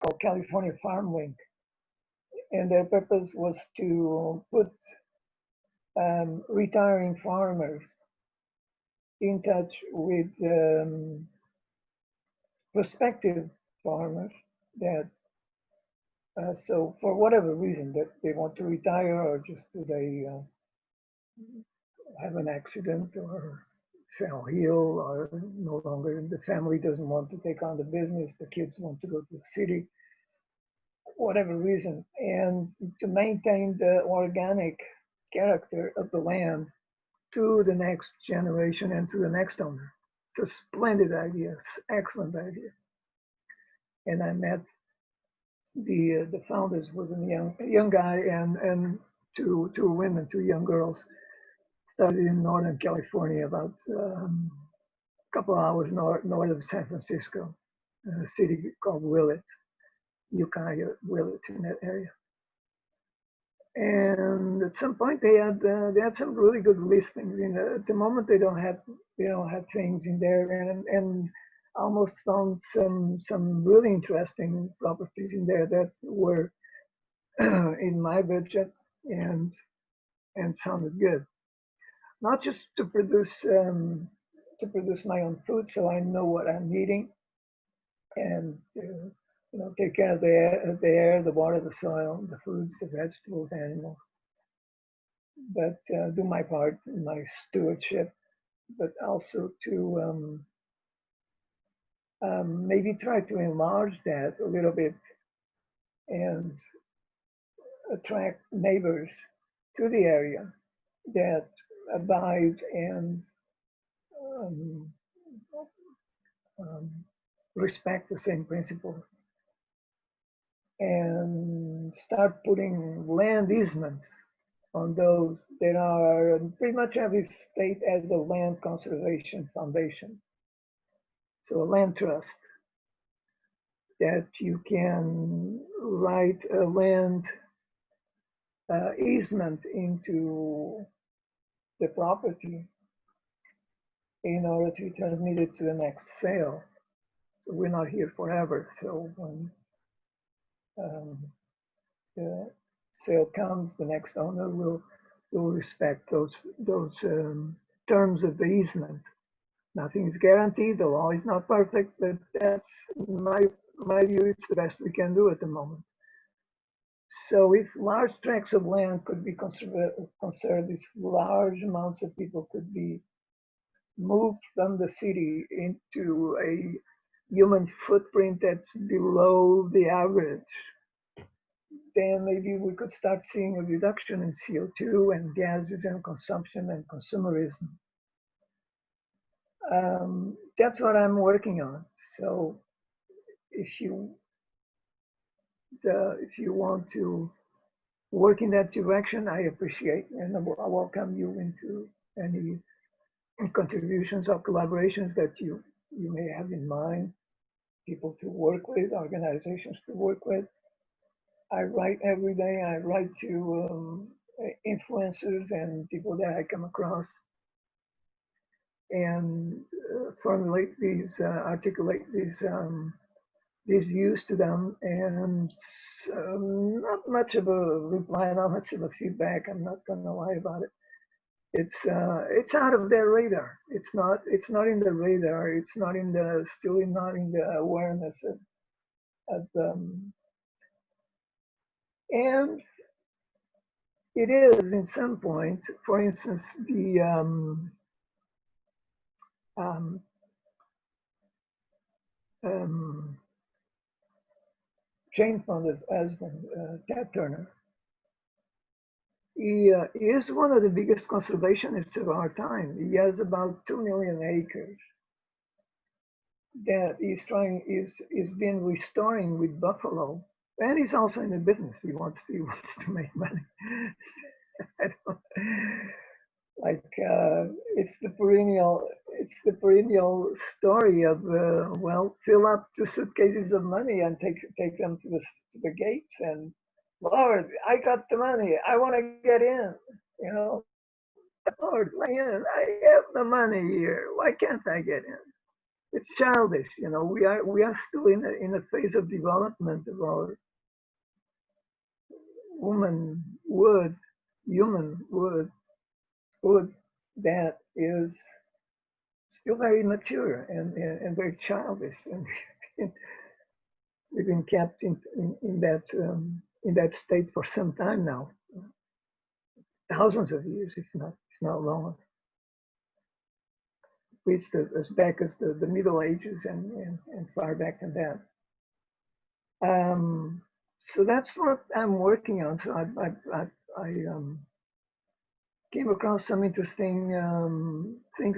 called California Farm Link, and their purpose was to put retiring farmers in touch with prospective farmers that, so for whatever reason that they want to retire or just they have an accident or fell ill or no longer the family doesn't want to take on the business, the kids want to go to the city, whatever reason, and to maintain the organic character of the land to the next generation and to the next owner. It's a splendid idea, excellent idea. And I met the founders was a young guy and two women, two young girls, started in Northern California, about a couple of hours north of San Francisco, a city called Willett, Ukiah, Willett, in that area. And at some point they had some really good listings. At the moment they don't have things in there, and almost found some really interesting properties in there that were in my budget and sounded good. Not just to produce my own food, so I know what I'm eating, and take care of the air, the water, the soil, the foods, the vegetables, animals, but do my part in my stewardship, but also to maybe try to enlarge that a little bit and attract neighbors to the area that abide and um, um, respect the same principles, and start putting land easements on those. There are pretty much every state has a land conservation foundation, so a land trust that you can write a land easement into the property in order to transmit it to the next sale. So we're not here forever. So when the sale comes, the next owner will respect those terms of the easement. Nothing is guaranteed. The law is not perfect, but that's my view. It's the best we can do at the moment. So if large tracts of land could be conserved, if large amounts of people could be moved from the city into a human footprint that's below the average, then maybe we could start seeing a reduction in CO2 and gases and consumption and consumerism. That's what I'm working on. So if you if you want to work in that direction, I appreciate and I welcome you into any contributions or collaborations that you may have in mind, people to work with, organizations to work with. I write every day. I write to influencers and people that I come across, and formulate articulate these views to them, and not much of a reply, not much of a feedback. I'm not going to lie about it. It's out of their radar. It's not in the radar. It's not in the still not in the awareness of and it is in some point. For instance, the um, um, Jane Fonda's husband, Ted Turner, he is one of the biggest conservationists of our time. He has about 2 million acres that he's been restoring with buffalo, and he's also in the business. He wants to make money. Like it's the perennial story of well, fill up 2 suitcases of money and take them to the gates, and Lord, I got the money, I want to get in, you know, Lord, let me in, I have the money here, why can't I get in? it's childish. We are still in a phase of development of our womanhood, humanhood, wood that is still very mature and very childish, and we've been kept in that state for some time now, thousands of years, if not longer. Reached as back as the Middle Ages and far back than that. So that's what I'm working on. So I came across some interesting things.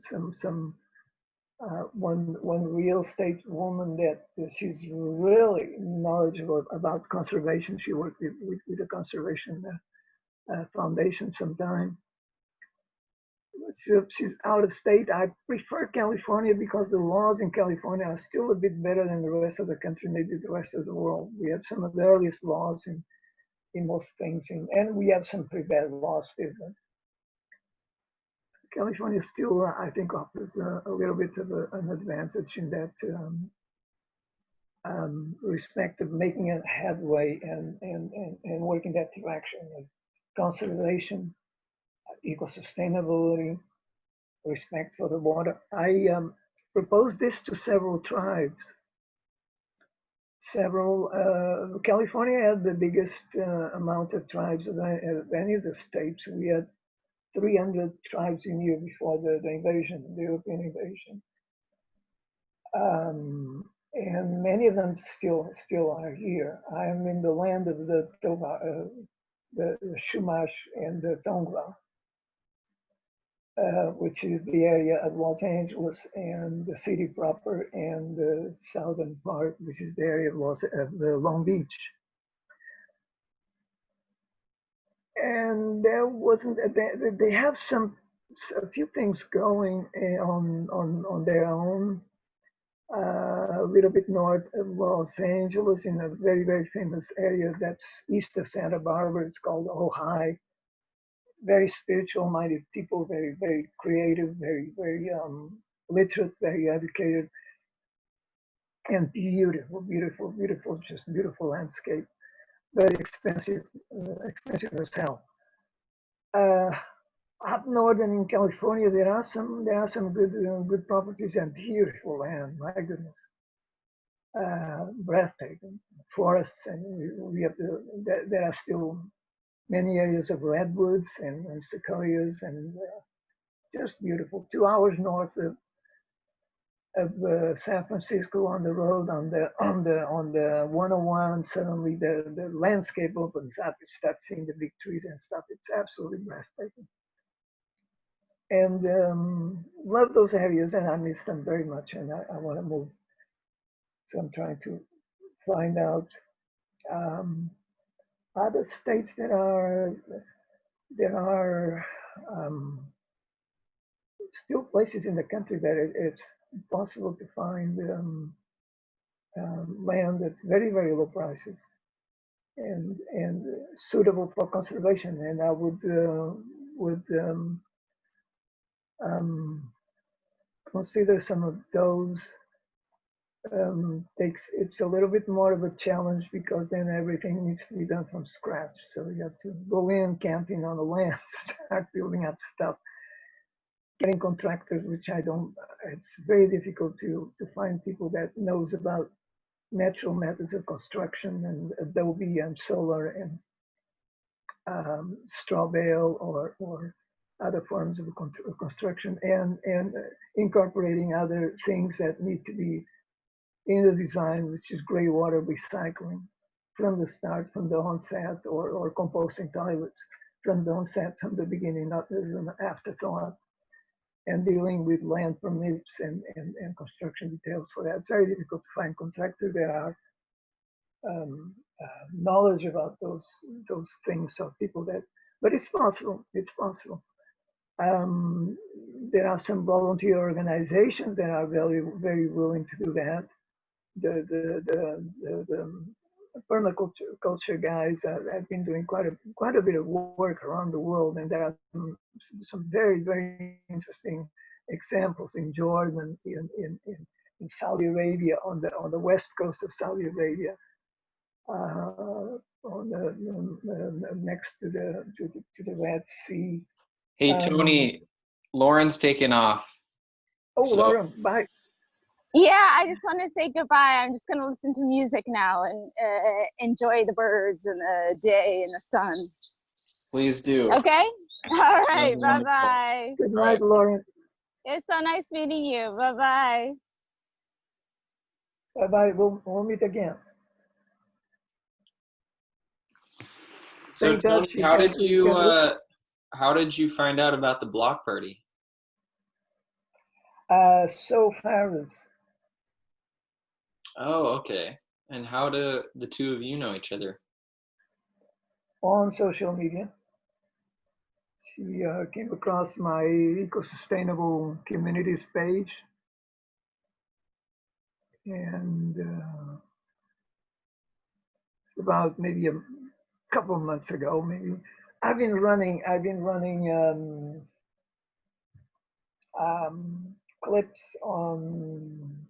Some one real estate woman that she's really knowledgeable about conservation. She worked with the conservation foundation sometime. She's out of state. I prefer California because the laws in California are still a bit better than the rest of the country, maybe the rest of the world. We have some of the earliest laws in most things, and we have some pretty bad laws too. But California still, I think, offers a little bit of an advantage in that respect of making a headway and working that direction of conservation, eco-sustainability, respect for the water. I proposed this to several tribes. California had the biggest amount of tribes of any of the states. We had 300 tribes in here before the invasion, the European invasion. And many of them still are here. I am in the land of the Chumash and the Tongva, which is the area of Los Angeles and the city proper, and the southern part, which is the area of the Long Beach. And there wasn't. They have a few things going on their own. A little bit north of Los Angeles, in a very, very famous area that's east of Santa Barbara. It's called Ojai. Very spiritual minded people, very, very creative, very, very literate, very educated, and beautiful, beautiful, beautiful, just beautiful landscape. Very expensive, expensive as hell. Up north in California, there are some good properties and beautiful land. My goodness, breathtaking forests, and we have there are still many areas of redwoods and sequoias, and just beautiful. 2 hours north of San Francisco on the road on the 101, suddenly the landscape opens up. You start seeing the big trees and stuff. It's absolutely breathtaking. And love those areas, and I miss them very much, and I want to move. So I'm trying to find out other states that are still places in the country that it's possible to find land that's very, very low prices and suitable for conservation. And I would consider some of those. It's a little bit more of a challenge because then everything needs to be done from scratch. So you have to go in camping on the land, start building up stuff, getting contractors, which I don't. It's very difficult to find people that knows about natural methods of construction and adobe and solar and straw bale or other forms of construction, and incorporating other things that need to be in the design, which is gray water recycling from the start, from the onset, or composting toilets from the onset, from the beginning, not as an afterthought, and dealing with land permits and construction details for that. It's very difficult to find contractors that are knowledge about those things, or people that, but it's possible. It's possible. There are some volunteer organizations that are very, very willing to do that. The permaculture guys have been doing quite a bit of work around the world, and there are some very, very interesting examples in Jordan, in Saudi Arabia, on the west coast of Saudi Arabia, on next to the Red Sea. Hey, Tony, Lauren's taken off. Oh, So, Lauren, bye. Yeah, I just want to say goodbye. I'm just going to listen to music now and enjoy the birds and the day and the sun. please do. Okay? All right. Sounds Bye-bye. Good night, Lauren. It's so nice meeting you. Bye-bye. Bye-bye. We'll meet again. So, Stay Tony, touch. how did you find out about the block party? So Faris. Oh, okay. And how do the two of you know each other? On social media. She came across my eco-sustainable communities page, and about maybe a couple of months ago, maybe I've been running clips on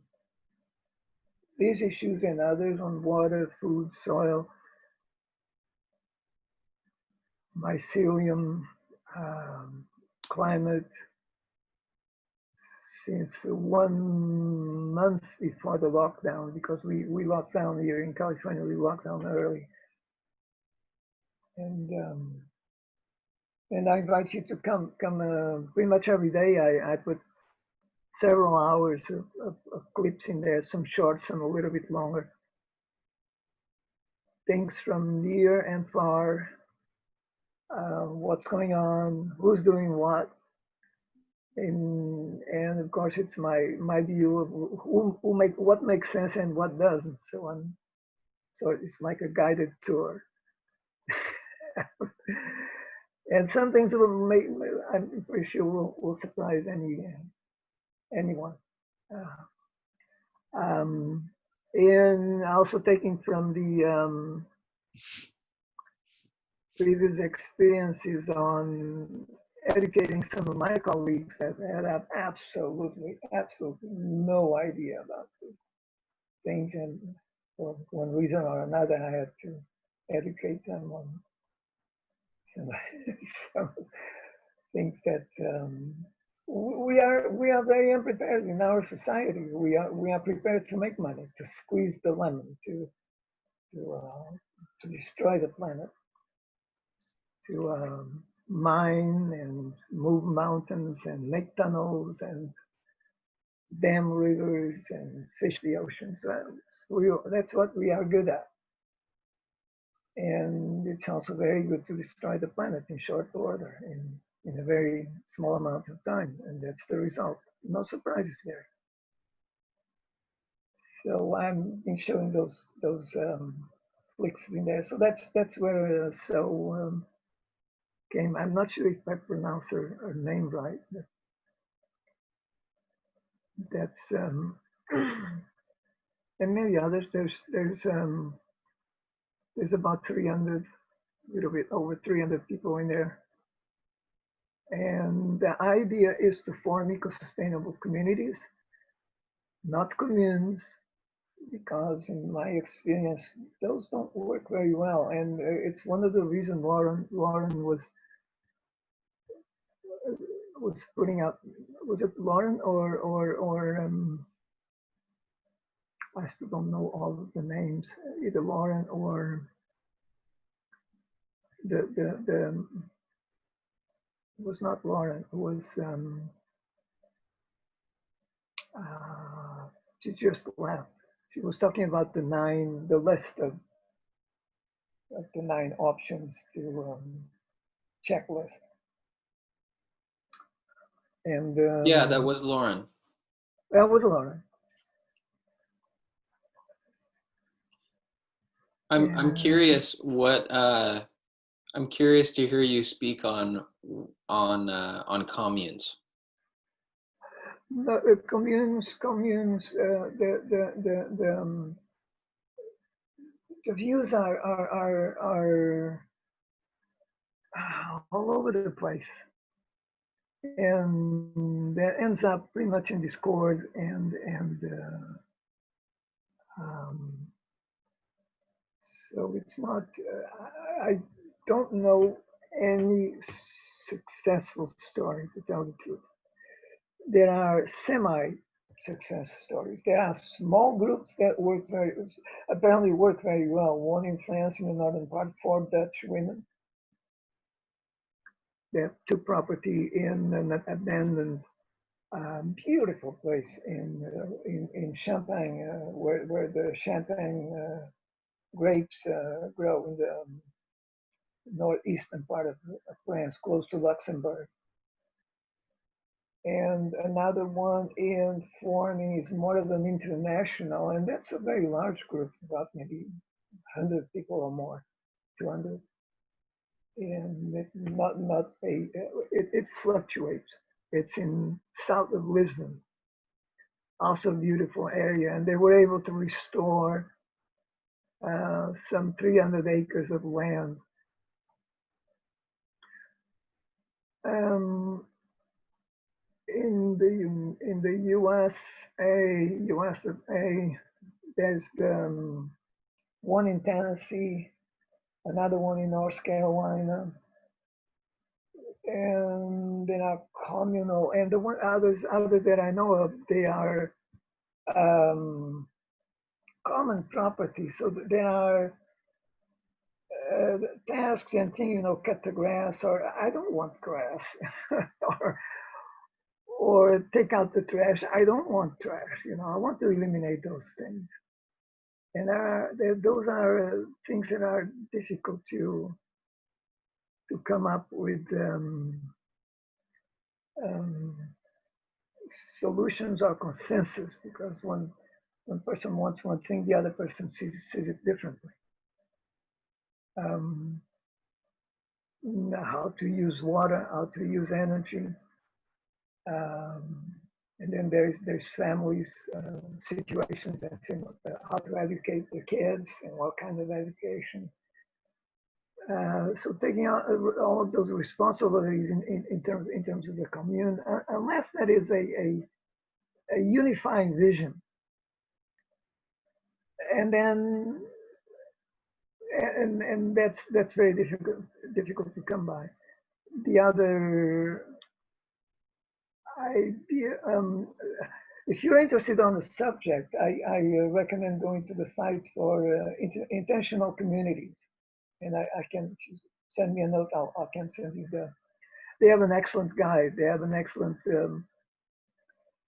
these issues and others on water, food, soil, mycelium, climate, since 1 month before the lockdown, because we locked down here in California. We locked down early, and I invite you to come pretty much every day. I put several hours of clips in there, some short, some a little bit longer. Things from near and far, what's going on, who's doing what, and of course it's my view of what makes sense and what doesn't. So it's like a guided tour. And some things will make, I'm pretty sure will surprise anyone. And also taking from the previous experiences on educating some of my colleagues that had absolutely no idea about these things, and for one reason or another, I had to educate them on some things that we are very unprepared in our society. We are prepared to make money, to squeeze the lemon, to destroy the planet, to mine and move mountains and make tunnels and dam rivers and fish the oceans. That's what we are good at. And it's also very good to destroy the planet in short order, in a very small amount of time. And that's the result. No surprises there. So I'm been showing those flicks in there. So that's where came. I'm not sure if I pronounce her name right. That's and many others. There's about 300, a little bit over 300 people in there. And the idea is to form eco-sustainable communities, not communes, because in my experience, those don't work very well. And it's one of the reasons Lauren was putting out, was it Lauren or I still don't know all of the names, either Lauren or the it was not Lauren, it was she just left. She was talking about the list of the 9 options to checklist. And yeah, that was Lauren. That was Lauren. I'm curious what I'm curious to hear you speak on communes. The communes, the views are all over the place. and that ends up pretty much in discord um, so it's not. I don't know any successful story, to tell the truth. There are semi-success stories. There are small groups that apparently work very well. One in France, in the northern part, 4 Dutch women that took property in an abandoned, beautiful place in Champagne, where the Champagne grapes grow in the northeastern part of France, close to Luxembourg. And another one in Forming is more of an international, and that's a very large group, about maybe 100 people or more, 200. And it fluctuates. It's in south of Lisbon, also a beautiful area, and they were able to restore some 300 acres of land. Um, in the USA, there's one in Tennessee, another one in North Carolina, and there are communal, and the one others that I know of, they are common property. So there are tasks and things, cut the grass, or I don't want grass, or take out the trash. I don't want trash. I want to eliminate those things. And those are things that are difficult to come up with solutions or consensus, because one person wants one thing, the other person sees it differently. How to use water, how to use energy, and then there's families situations, and how to educate the kids and what kind of education. So taking out all of those responsibilities in terms of the commune, unless that is a unifying vision, and then and that's very difficult to come by. The other idea, if you're interested on the subject, I recommend going to the site for intentional communities, and I can send me a note. I can send you They have an excellent guide. They have an excellent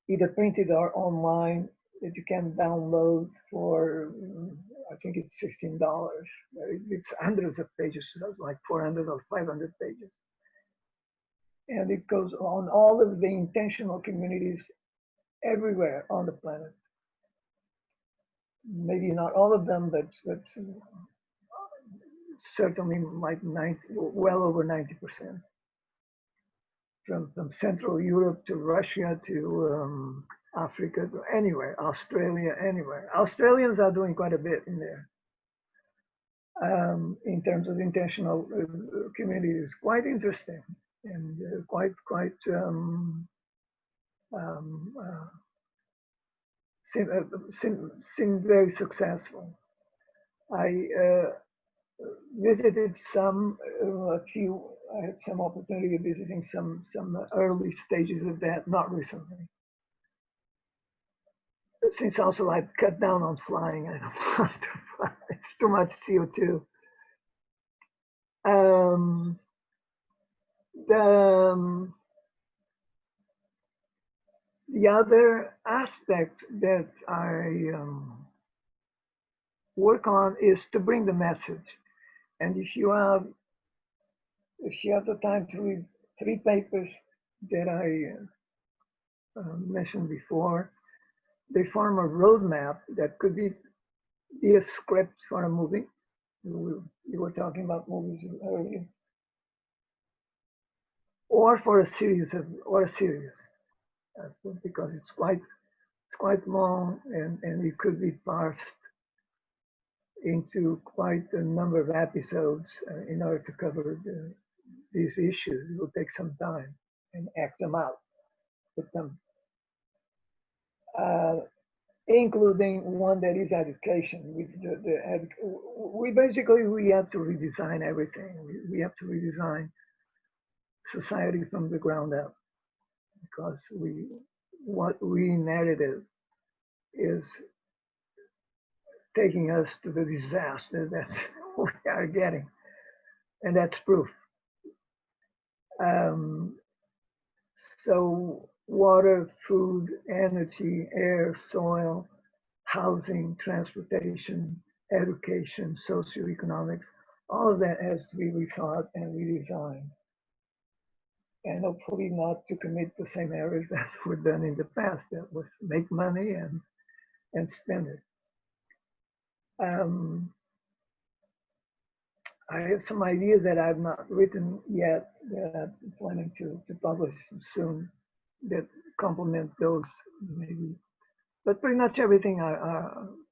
either printed or online that you can download for, I think it's $15. It's hundreds of pages, so that's like 400 or 500 pages. And it goes on all of the intentional communities everywhere on the planet. Maybe not all of them, but certainly like well over 90%. From Central Europe to Russia to Africa, to anywhere, Australia, anywhere. Australians are doing quite a bit in there in terms of intentional communities. Quite interesting and quite seem very successful. I visited a few. I had some opportunity of visiting some early stages of that, not recently. Since also I've cut down on flying, I don't want to fly. It's too much CO2. The other aspect that I work on is to bring the message. And if you have the time to read 3 papers that I mentioned before, they form a roadmap that could be a script for a movie. You were talking about movies earlier, or for a series, because it's quite long, and it could be parsed into quite a number of episodes in order to cover these issues. It will take some time. and act them out with them, including one that is education. We basically we have to redesign everything. We have to redesign society from the ground up because what we inherited is taking us to the disaster that we are getting, and that's proof. Um, so water, food, energy, air, soil, housing, transportation, education, socioeconomics, all of that has to be rethought and redesigned. And hopefully not to commit the same errors that were done in the past, that was make money and spend it. I have some ideas that I've not written yet that I'm planning to publish soon that complement those maybe. But pretty much everything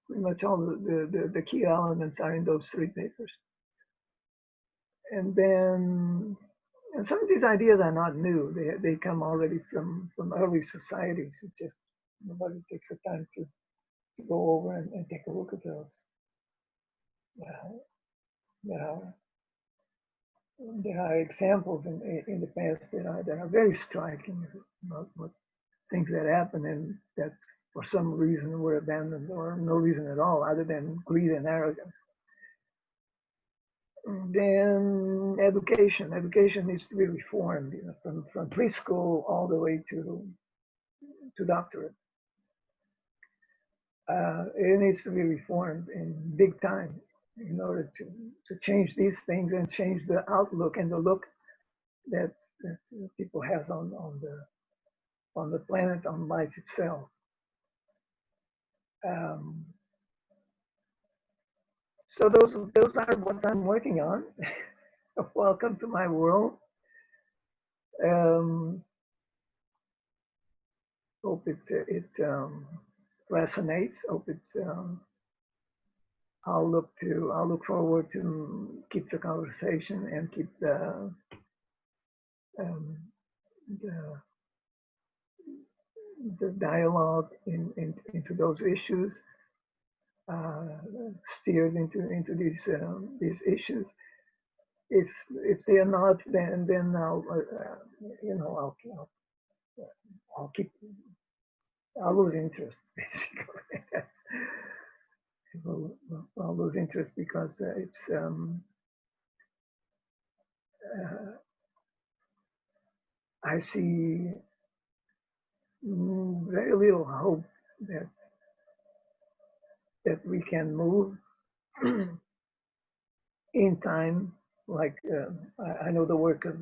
pretty much all the key elements are in those 3 papers. And then and some of these ideas are not new. They come already from early societies. It just nobody takes the time to go over and take a look at those. Yeah. There are examples in the past that are very striking about what things that happen and that for some reason were abandoned or no reason at all other than greed and arrogance. Then education needs to be reformed, from preschool all the way to doctorate. It needs to be reformed in big time in order to change these things and change the outlook and the look that people has on the planet, on life itself. So those are what I'm working on. Welcome to my world. Hope it resonates. Hope I'll look forward to keep the conversation and keep the dialogue into those issues, steered into these issues. If they are not, then I'll lose interest basically. I'll lose interest because I see very little hope that we can move in time. Like I know the work of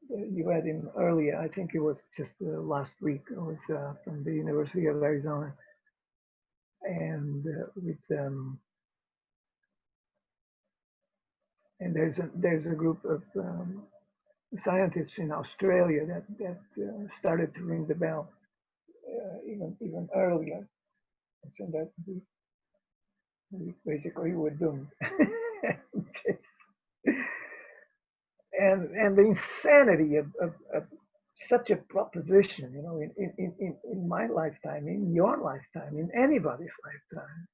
you had him earlier. I think it was just last week. It was from the University of Arizona, and with and there's a group of scientists in Australia that started to ring the bell even earlier, and so that we basically were doomed. and the insanity of such a proposition, in my lifetime, in your lifetime, in anybody's lifetime,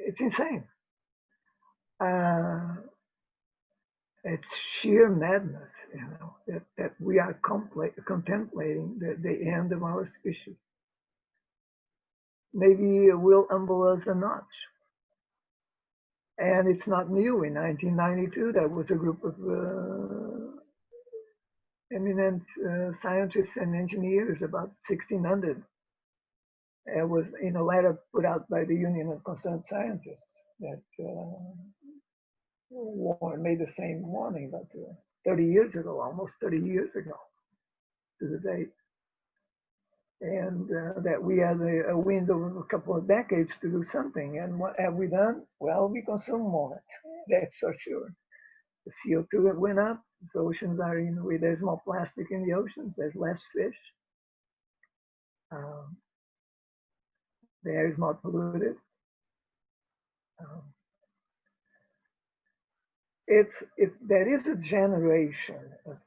it's insane. It's sheer madness, that we are contemplating the end of our species. Maybe it will humble us a notch. And it's not new. In 1992, there was a group of eminent scientists and engineers, about 1,600. It was in a letter put out by the Union of Concerned Scientists that made the same warning about 30 years ago, almost 30 years ago to the date. And that we had a window of a couple of decades to do something. And what have we done? Well, we consume more. That's for sure. The CO2 that went up, the oceans are, there's more plastic in the oceans, there's less fish. Um, the air is more polluted. Um, if there is a generation of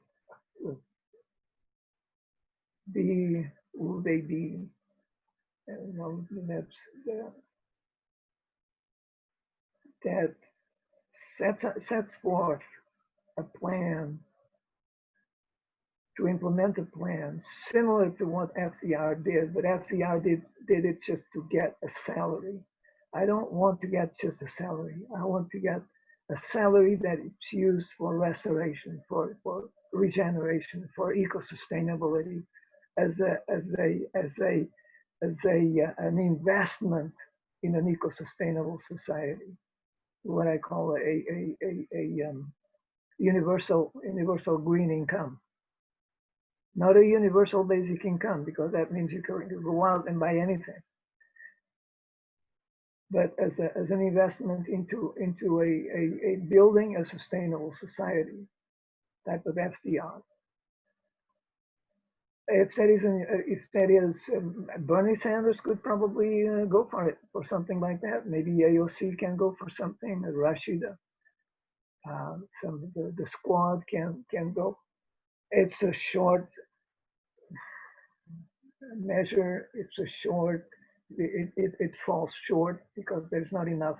be who they be, you know, that sets forth a plan to implement a plan similar to what FDR did, but FDR did it just to get a salary. I don't want to get just a salary. I want to get a salary that is used for restoration, for regeneration, for eco-sustainability, as an investment in an eco-sustainable society, what I call a universal green income. Not a universal basic income, because that means you can go out and buy anything. But as an investment into a building a sustainable society type of FDR. If that is, Bernie Sanders could probably go for it, for something like that. Maybe AOC can go for something. Rashida, the squad can go. It's a short measure. It's a short. It falls short because there's not enough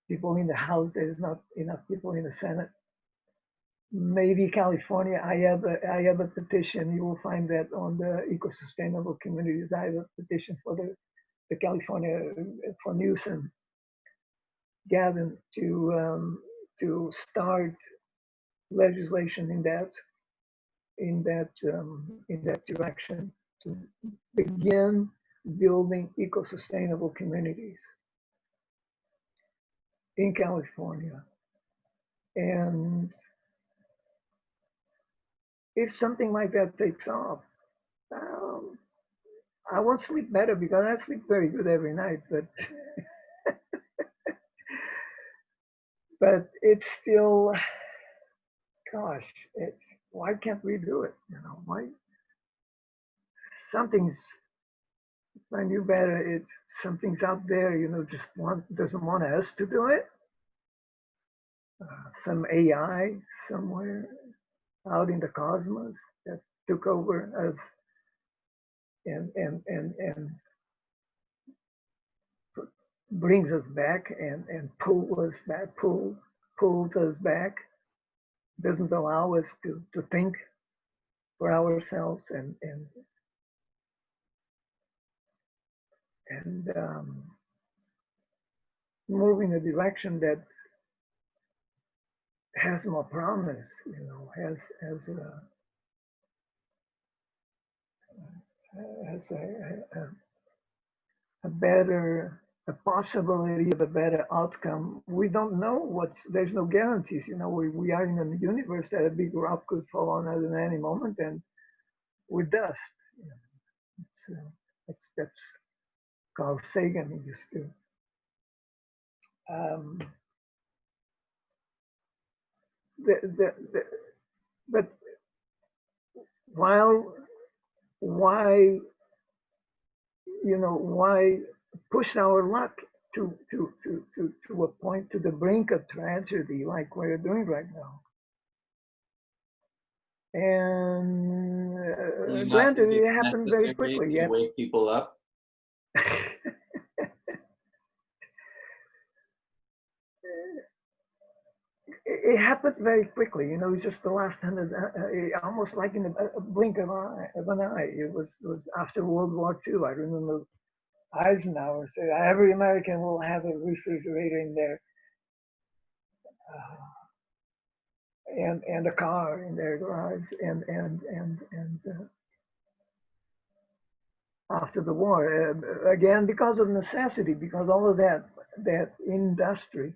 people in the House. There's not enough people in the Senate. Maybe California. I have a petition. You will find that on the eco-sustainable communities. I have a petition for the California, for Newsom, Gavin, to start legislation in that direction, to begin building eco-sustainable communities in California. And if something like that takes off, I won't sleep better because I sleep very good every night, but but it's still, gosh, why can't we do it? You know, why? Something's, if I knew better, something's out there, you know, just doesn't want us to do it. Some AI somewhere out in the cosmos that took over us and brings us back and pulls us back, doesn't allow us to think for ourselves and move in a direction that has more promise, you know, has a possibility of a better outcome. We don't know there's no guarantees, you know, we are in a universe that a big rock could fall on us at any moment and we're dust. You know, that's Carl Sagan used to. But why push our luck to a point, to the brink of tragedy like we're doing right now? And granted, it happened very quickly. To wake people up. It happened very quickly, you know. Just the last 100, almost like in a blink of an eye. It was after World War II. I remember Eisenhower said every American will have a refrigerator in there, and a car in their garage, and after the war, again because of necessity, because all of that industry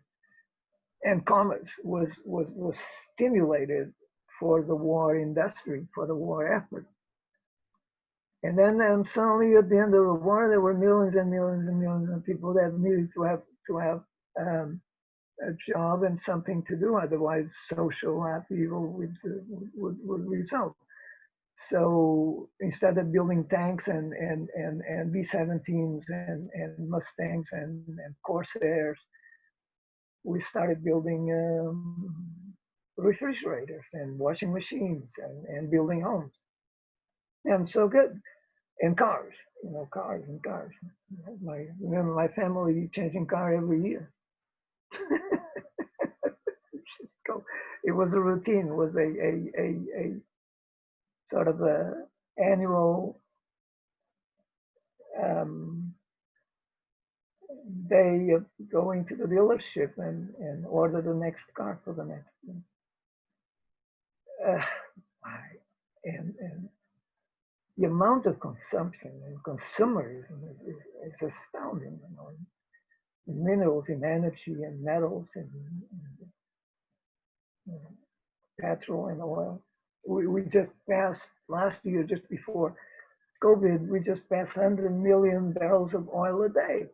and commerce was stimulated for the war industry, for the war effort. And then suddenly at the end of the war, there were millions and millions and millions of people that needed to have a job and something to do. Otherwise, social upheaval would result. So instead of building tanks and B-17s and Mustangs and Corsairs, we started building refrigerators and washing machines and building homes. And so good. And cars, cars and cars. Remember my family changing car every year. It was a routine. It was a sort of a annual day of going to the dealership and order the next car for the next one. And the amount of consumption and consumerism is astounding. In minerals, in energy, and metals, and petrol and oil. We just passed last year, just before COVID, we just passed 100 million barrels of oil a day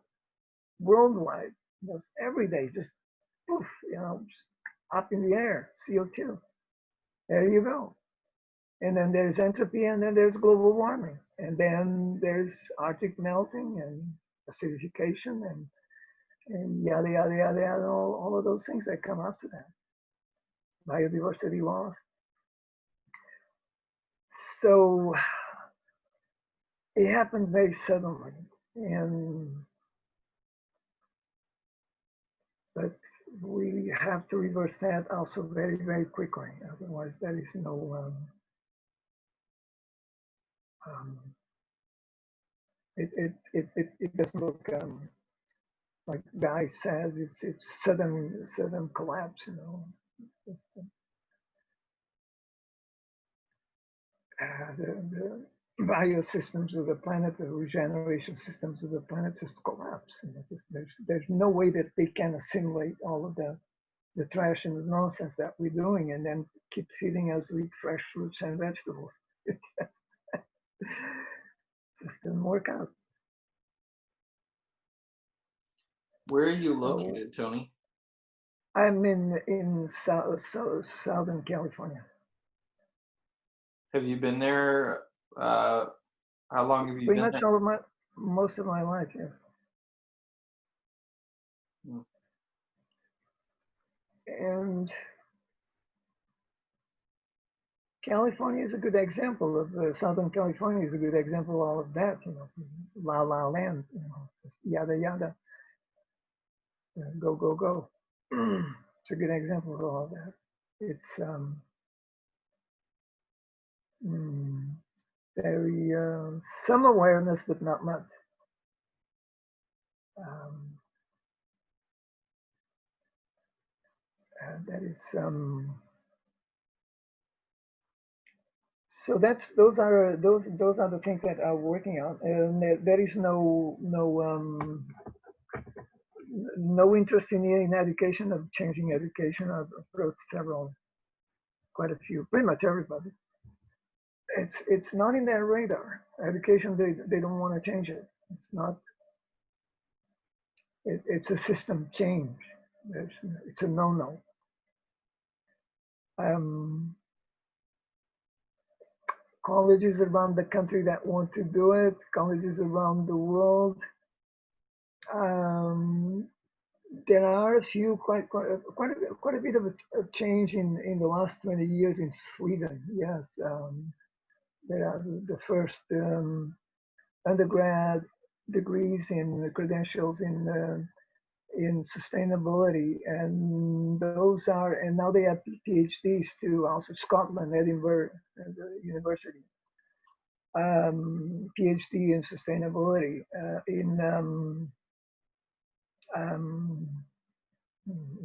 worldwide. Just every day, just poof, just up in the air, CO2. There you go. And then there's entropy, and then there's global warming, and then there's Arctic melting and acidification and yada yada yada yada, all of those things that come after that. Biodiversity loss. So it happened very suddenly, but we have to reverse that also very, very quickly. Otherwise, there is no. It doesn't look like Guy says. It's sudden collapse. The biosystems of the planet, the regeneration systems of the planet just collapse. There's no way that they can assimilate all of the trash and the nonsense that we're doing and then keep feeding us with fresh fruits and vegetables. It just doesn't work out. Where are you located, Tony? I'm in Southern California. Have you been there? How long have you Pretty been much there? Most of my life, yeah. And California is a good example of Southern California is a good example of all of that, La La Land, yada yada, go go go. It's a good example of all of that. It's very some awareness, but not much. That is so those are the things that are working on, and there is no interest in education, of changing education. I've approached quite a few, pretty much everybody. It's not in their radar. Education, they don't want to change it. It's not. It's a system change. It's a no-no. Colleges around the country that want to do it, colleges around the world. There are a few, quite a bit of a change in the last 20 years in Sweden. Yes, there are the first undergrad degrees in credentials in sustainability, and now they have PhDs too. Also, Scotland, Edinburgh University, PhD in sustainability in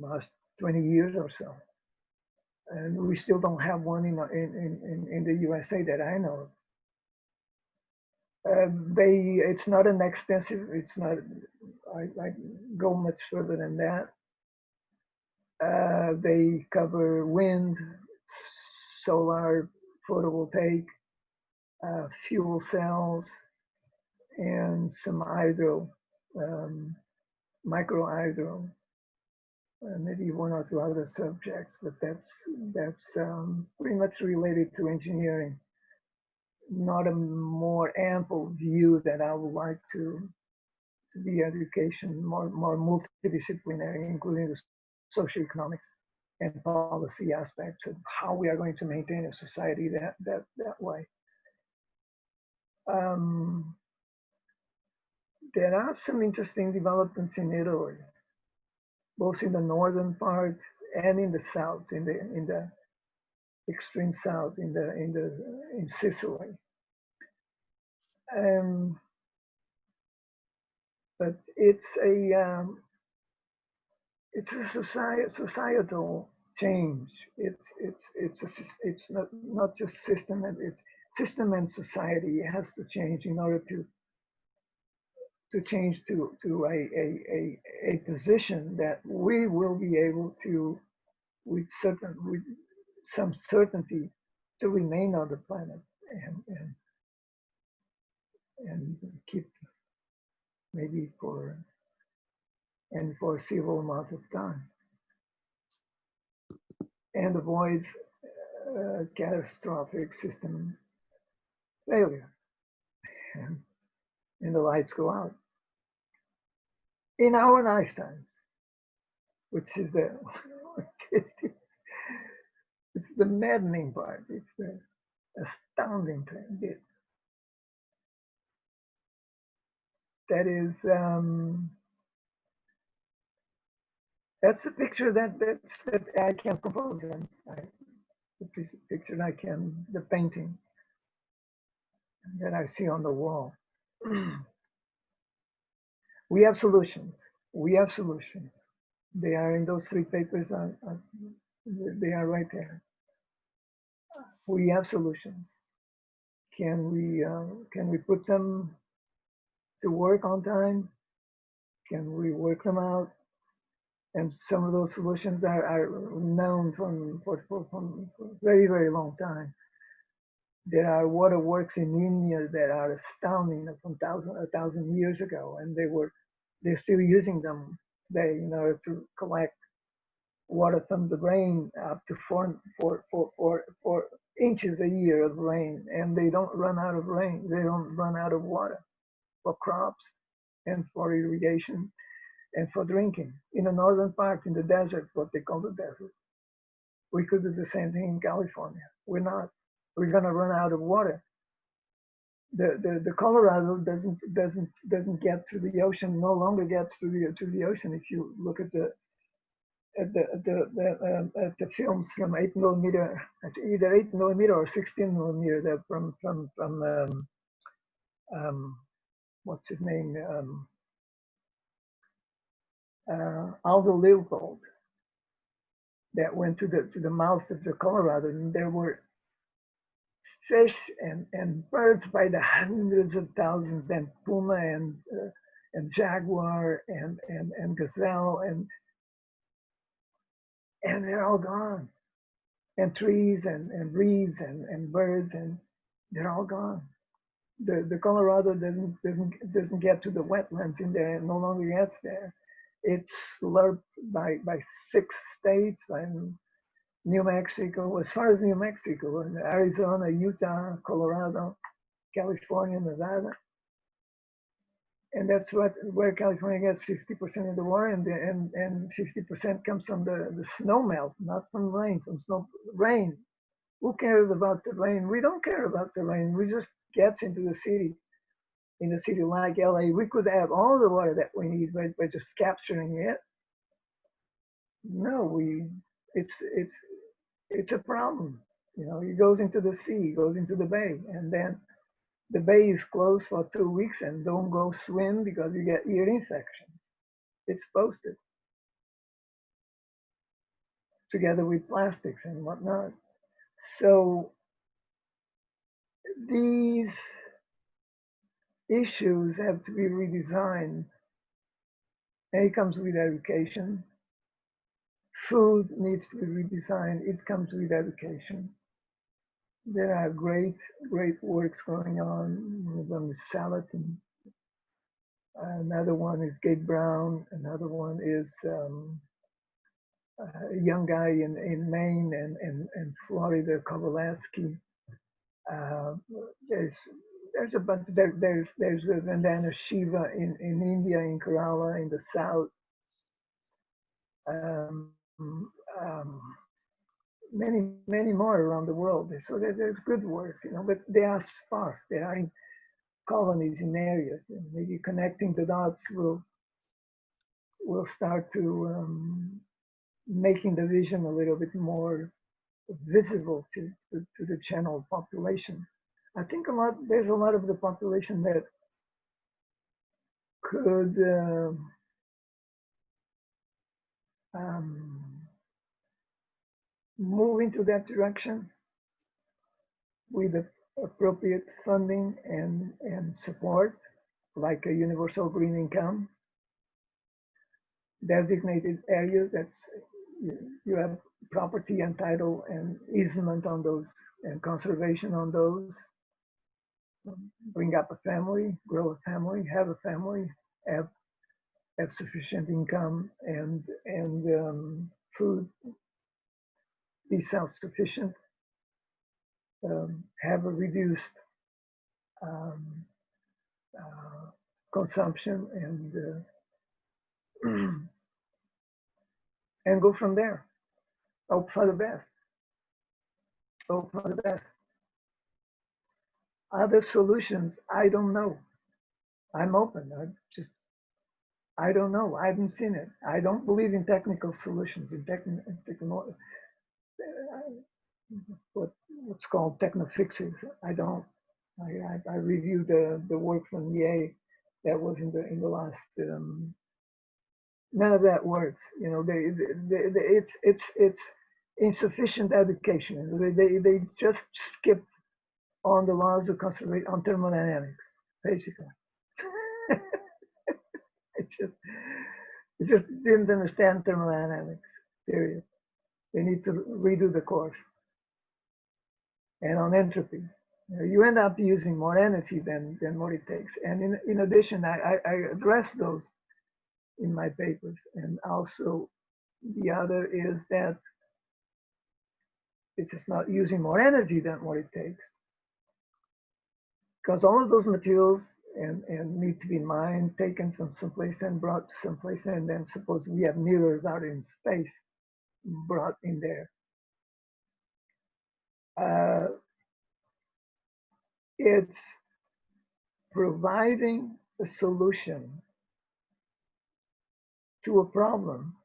last 20 years or so, and we still don't have one in the USA that I know of. It's not an extensive. It's not. I go much further than that. They cover wind, solar, photovoltaic, fuel cells, and some hydro, micro hydro, maybe one or two other subjects, but that's pretty much related to engineering. not a more ample view that I would like to be education, more multidisciplinary, including the socioeconomics and policy aspects of how we are going to maintain a society that way. Um, there are some interesting developments in Italy, both in the northern part and in the south, in the extreme south, in Sicily. But it's a societal change. It's not just system, it's system and society has to change in order to change to a position that we will be able to, with some certainty, to remain on the planet and keep maybe for and foreseeable amount of time, and avoid catastrophic system failure and the lights go out in our lifetimes, which is it's the maddening part. It's the astounding bit. That is, that's a picture that I can compose, and the picture the painting that I see on the wall. We have solutions. We have solutions. They are in those 3 papers. They are right there. We have solutions. Can we put them to work on time? Can we work them out? And some of those solutions are known for very, very long time. There are waterworks in India that are astounding from 1,000 years ago, and they're still using them today in order to collect water from the rain up to 4 inches a year of rain, and they don't run out of rain. They don't run out of water for crops and for irrigation and for drinking. In the northern part, in the desert, what they call the desert, we could do the same thing in California. We're not. We're gonna run out of water. The Colorado doesn't get to the ocean. No longer gets to the ocean. If you look at the films from 8mm, either 8mm or 16mm, that from what's his name, Aldo Leopold, that went to the mouth of the Colorado, and there were fish and birds by the hundreds of thousands, and puma and jaguar and gazelle, and they're all gone. And trees and reeds and birds, and they're all gone. The Colorado doesn't get to the wetlands in there, and no longer gets there. It's slurped by 6 states, by New Mexico, as far as New Mexico, and Arizona, Utah, Colorado, California, Nevada. And that's where California gets 50% of the water, and 50% comes from the snow melt, not from rain, from snow rain. Who cares about the rain? We don't care about the rain. We just get into the city. In a city like LA, we could have all the water that we need by just capturing it. No, it's a problem. You know, it goes into the sea, goes into the bay, and then the bay is closed for 2 weeks, and don't go swim because you get ear infection. It's posted together with plastics and whatnot. So these issues have to be redesigned, and it comes with education. Food needs to be redesigned. It comes with education. There are great works going on. One of them is Salatin. Another one is Gabe Brown. Another one is a young guy in Maine and Florida, Kowalski. Uh, there's there's a bunch. There's the Vandana Shiva in India, in Kerala, in the south. Um, um, many more around the world. So there's good work, but they are sparse. They are in colonies in areas, and maybe connecting the dots will start to making the vision a little bit more visible to the channel population. I think there's a lot of the population that could move into that direction with the appropriate funding and support, like a universal green income, designated areas that's you have property and title and easement on those and conservation on those. Bring up a family, grow a family, have a family, have sufficient income and food, be self-sufficient, have a reduced um, consumption and go from there. Hope for the best. Hope for the best. Other solutions, I don't know. I'm open. I don't know. I haven't seen it. I don't believe in technical solutions, in what's called technofixes. I don't. I reviewed the work from Ye that was in the last. None of that works. It's insufficient education. They just skip on the laws of conservation on thermodynamics, basically. It just didn't understand thermodynamics, period. They need to redo the course. And on entropy, you end up using more energy than what it takes. And in addition, I address those in my papers. And also the other is that it's just not using more energy than what it takes. Because all of those materials and need to be mined, taken from someplace and brought to someplace, and then suppose we have mirrors out in space brought in there. It's providing a solution to a problem,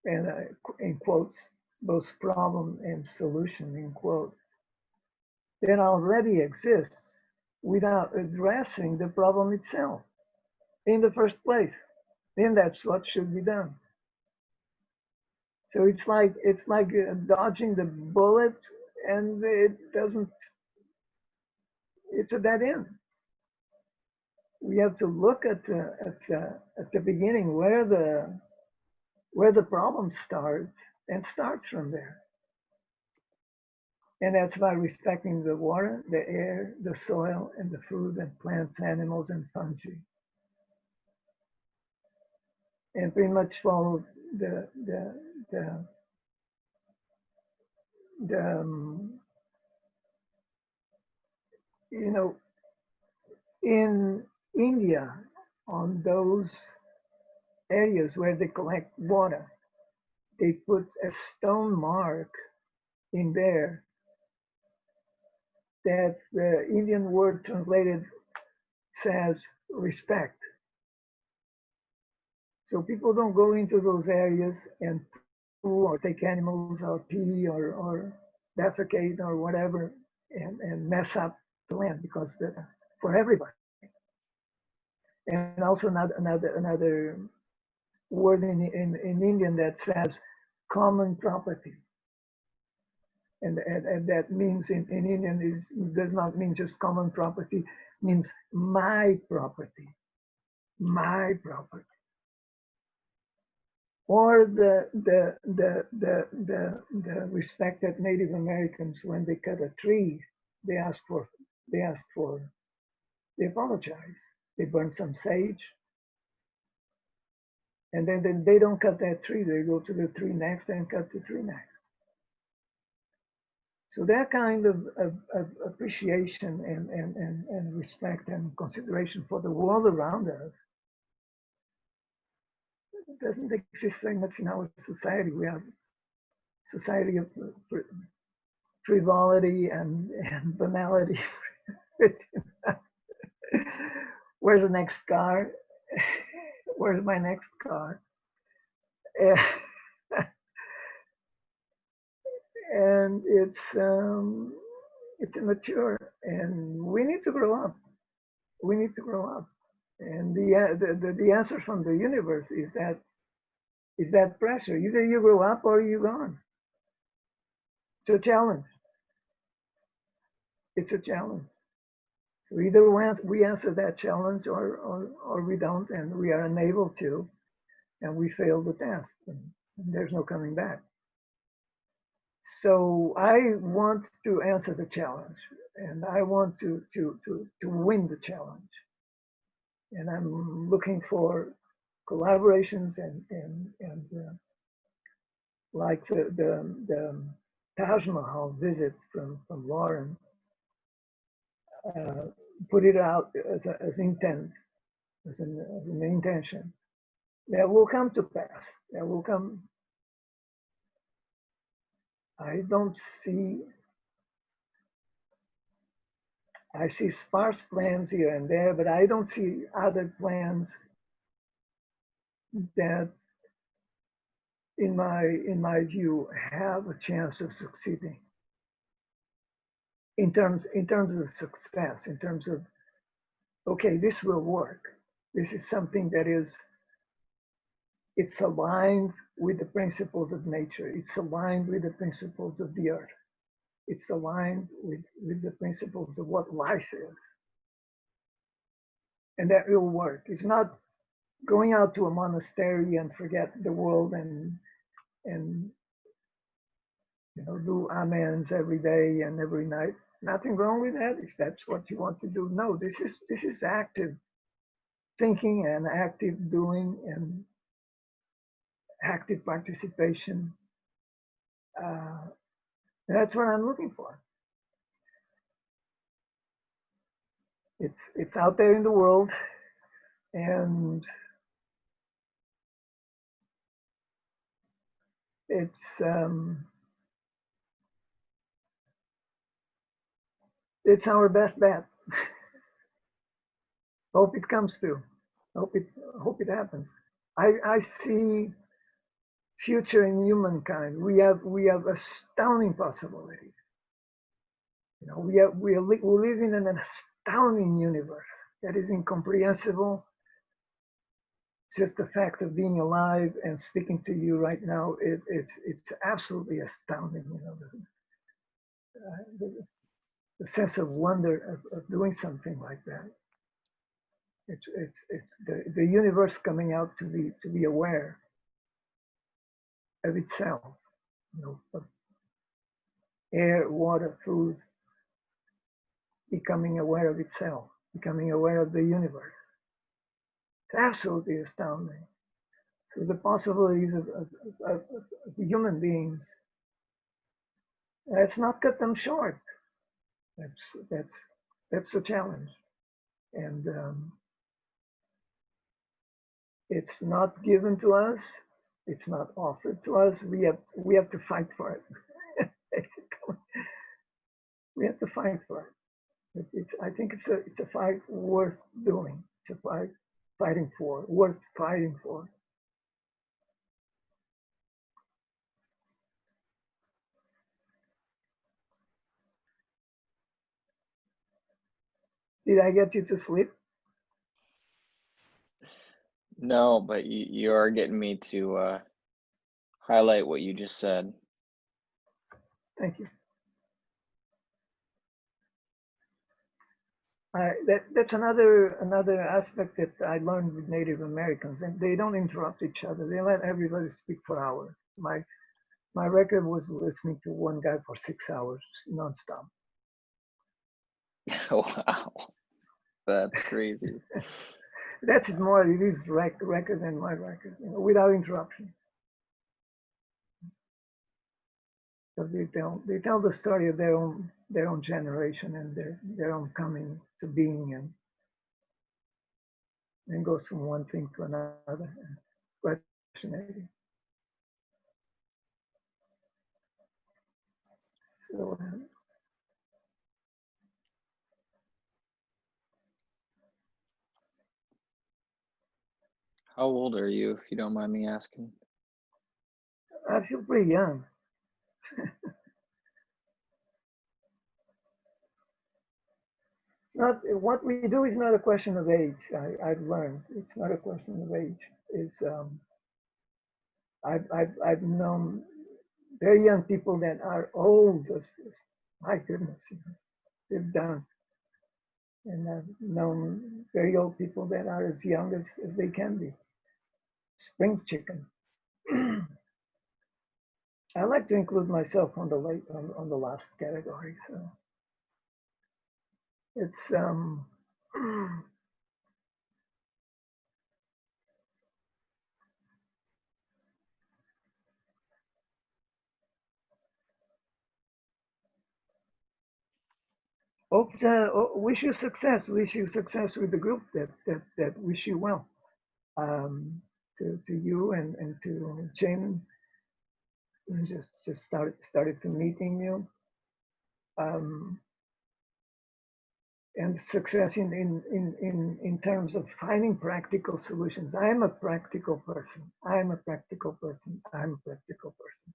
and in quotes, both problem and solution in quotes, that already exists without addressing the problem itself in the first place. Then that's what should be done. So it's like dodging the bullet, and it doesn't. It's a dead end. We have to look at the beginning where the problem starts and starts from there. And that's by respecting the water, the air, the soil, and the food and plants, animals, and fungi. And pretty much follow the in India, on those areas where they collect water, they put a stone mark in there that the Indian word translated says respect. So people don't go into those areas and poo or take animals or pee or defecate or whatever and mess up the land, because for everybody. And also another word in Indian that says common property. And that means in Indian does not mean just common property, means my property, my property. Or the respect that Native Americans, when they cut a tree, they apologize. They burn some sage, and then they don't cut that tree. They go to the tree next and cut the tree next. So that kind of appreciation and respect and consideration for the world around us doesn't exist very much in our society. We have society of frivolity and banality. Where's the next car? Where's my next car? And it's immature, and we need to grow up. We need to grow up. And the answer from the universe is that pressure. Either you grow up or you're gone. It's a challenge. It's a challenge. So either we answer that challenge or we don't, and we are unable to, and we fail the test, and there's no coming back. So I want to answer the challenge, and I want to win the challenge. And I'm looking for collaborations and like the Taj Mahal visit from Lauren, put it out as intent, as an intention. That will come to pass. That will come. I don't see. I see sparse plans here and there, but I don't see other plans that, in my view, have a chance of succeeding. In terms of success, in terms of, okay, this will work. This is something that it's aligned with the principles of nature. It's aligned with the principles of the earth. It's aligned with the principles of what life is. And that will work. It's not going out to a monastery and forget the world and do amens every day and every night. Nothing wrong with that if that's what you want to do. No, this is active thinking and active doing and active participation. That's what I'm looking for. It's out there in the world, and it's our best bet. Hope it comes to. Hope it happens. I see future in humankind. We have astounding possibilities. We live in an astounding universe that is incomprehensible. Just the fact of being alive and speaking to you right now, it's absolutely astounding. The sense of wonder of doing something like that. It's the universe coming out to be aware of itself. Of air, water, food, becoming aware of itself, becoming aware of the universe. It's absolutely astounding. So the possibilities of human beings, let's not cut them short. That's a challenge. And it's not given to us. It's not offered to us. We have to fight for it. We have to fight for it. I think it's a fight worth doing. It's a fight fighting for, worth fighting for. Did I get you to sleep? No, but you are getting me to highlight what you just said. Thank you. That's another aspect that I learned with Native Americans, and they don't interrupt each other. They let everybody speak for hours. My record was listening to one guy for 6 hours nonstop. Wow, that's crazy. That's more. It is record than my record, without interruption. So they tell the story of their own generation and their own coming to being, and goes from one thing to another. Quite fascinating. So, How old are you, if you don't mind me asking? I feel pretty young. Not what we do is not a question of age. I've learned it's not a question of age. It's I've known very young people that are old. My goodness, they've done, and I've known very old people that are as young as they can be. Spring chicken. I like to include myself on the on the last category. So it's wish you success. Wish you success with the group that wish you well. To you and to Jane, just started to meeting you. And success in terms of finding practical solutions. I am a practical person. I'm a practical person. I'm a practical person.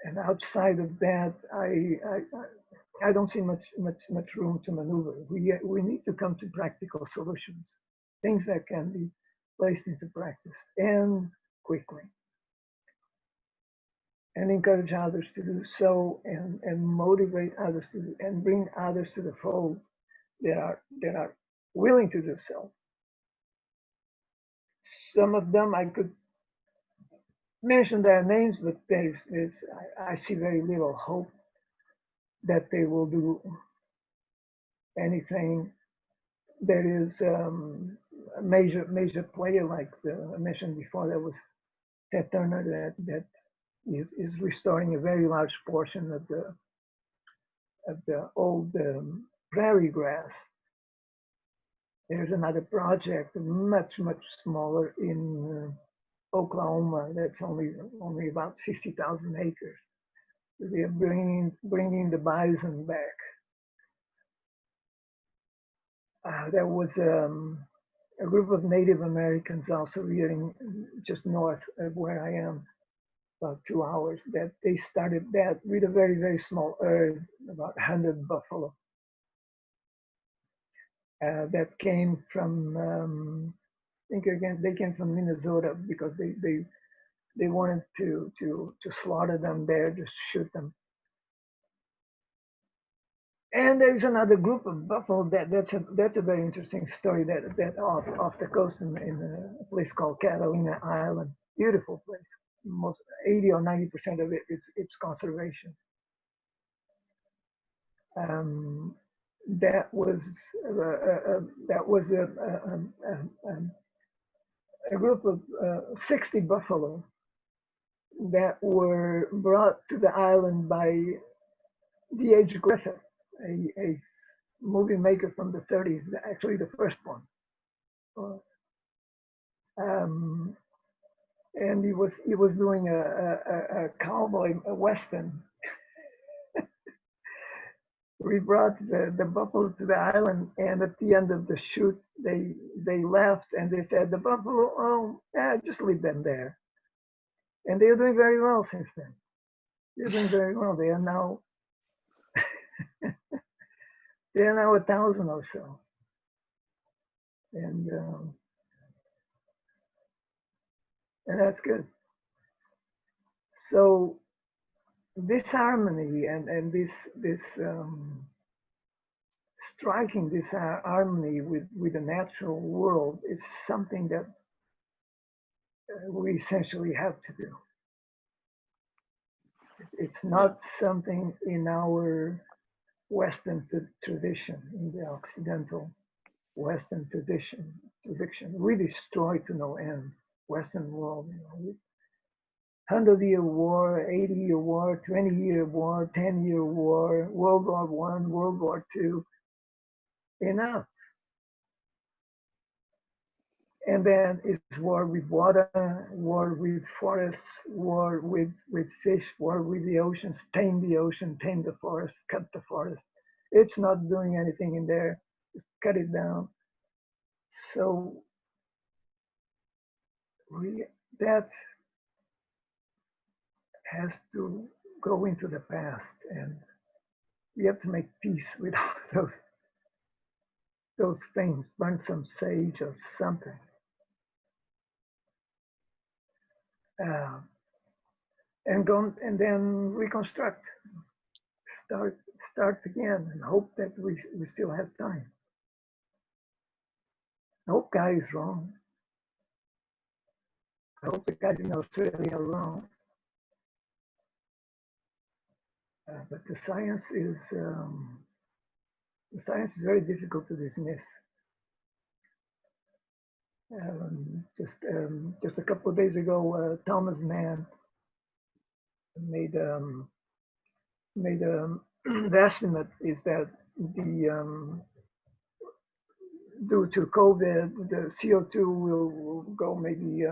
And outside of that, I don't see much room to maneuver. We need to come to practical solutions, things that can be placed into practice and quickly, and encourage others to do so, and motivate others to do, and bring others to the fold that are willing to do so. Some of them I could mention their names, but I see very little hope that they will do anything that is a major player like I mentioned before. That was Ted Turner that is restoring a very large portion of the old prairie grass. There's another project much smaller in Oklahoma that's only about 50,000 acres. They are bringing the bison back. There was a group of Native Americans also here just north of where I am, about 2 hours, that they started that with a very small herd, about 100 buffalo. That came from, I think again, they came from Minnesota because they wanted to slaughter them there, just shoot them. And there's another group of buffalo that's a very interesting story that off the coast in a place called Catalina Island, beautiful place. Most 80 or 90% of it's conservation. That was a group of 60 buffalo that were brought to the island by D.H. Griffith, a movie maker from the 30s, actually the first one. And he was doing a cowboy western. We brought the buffalo to the island, and at the end of the shoot, they left and they said the buffalo, oh, yeah, just leave them there. And they're doing very well since then. They're doing very well. They are now 1,000 or so, and that's good. So this harmony and this striking this harmony with the natural world is something that we essentially have to do. It's not something in our Western tradition, in the Occidental Western tradition. We destroy to no end Western world. 100-year war, 80-year war, 20-year war, 10-year war, World War I, World War II. Enough. And then it's war with water, war with forests, war with fish, war with the oceans, tame the ocean, tame the forest, cut the forest. It's not doing anything in there. Just cut it down. So that has to go into the past, and we have to make peace with all those things, burn some sage or something. And go and then reconstruct, start again, and hope that we still have time. I hope Guy is wrong. I hope the guys in Australia are wrong. But the science is very difficult to dismiss. Just a couple of days ago, Thomas Mann made the estimate is that due to COVID, the CO2 will go maybe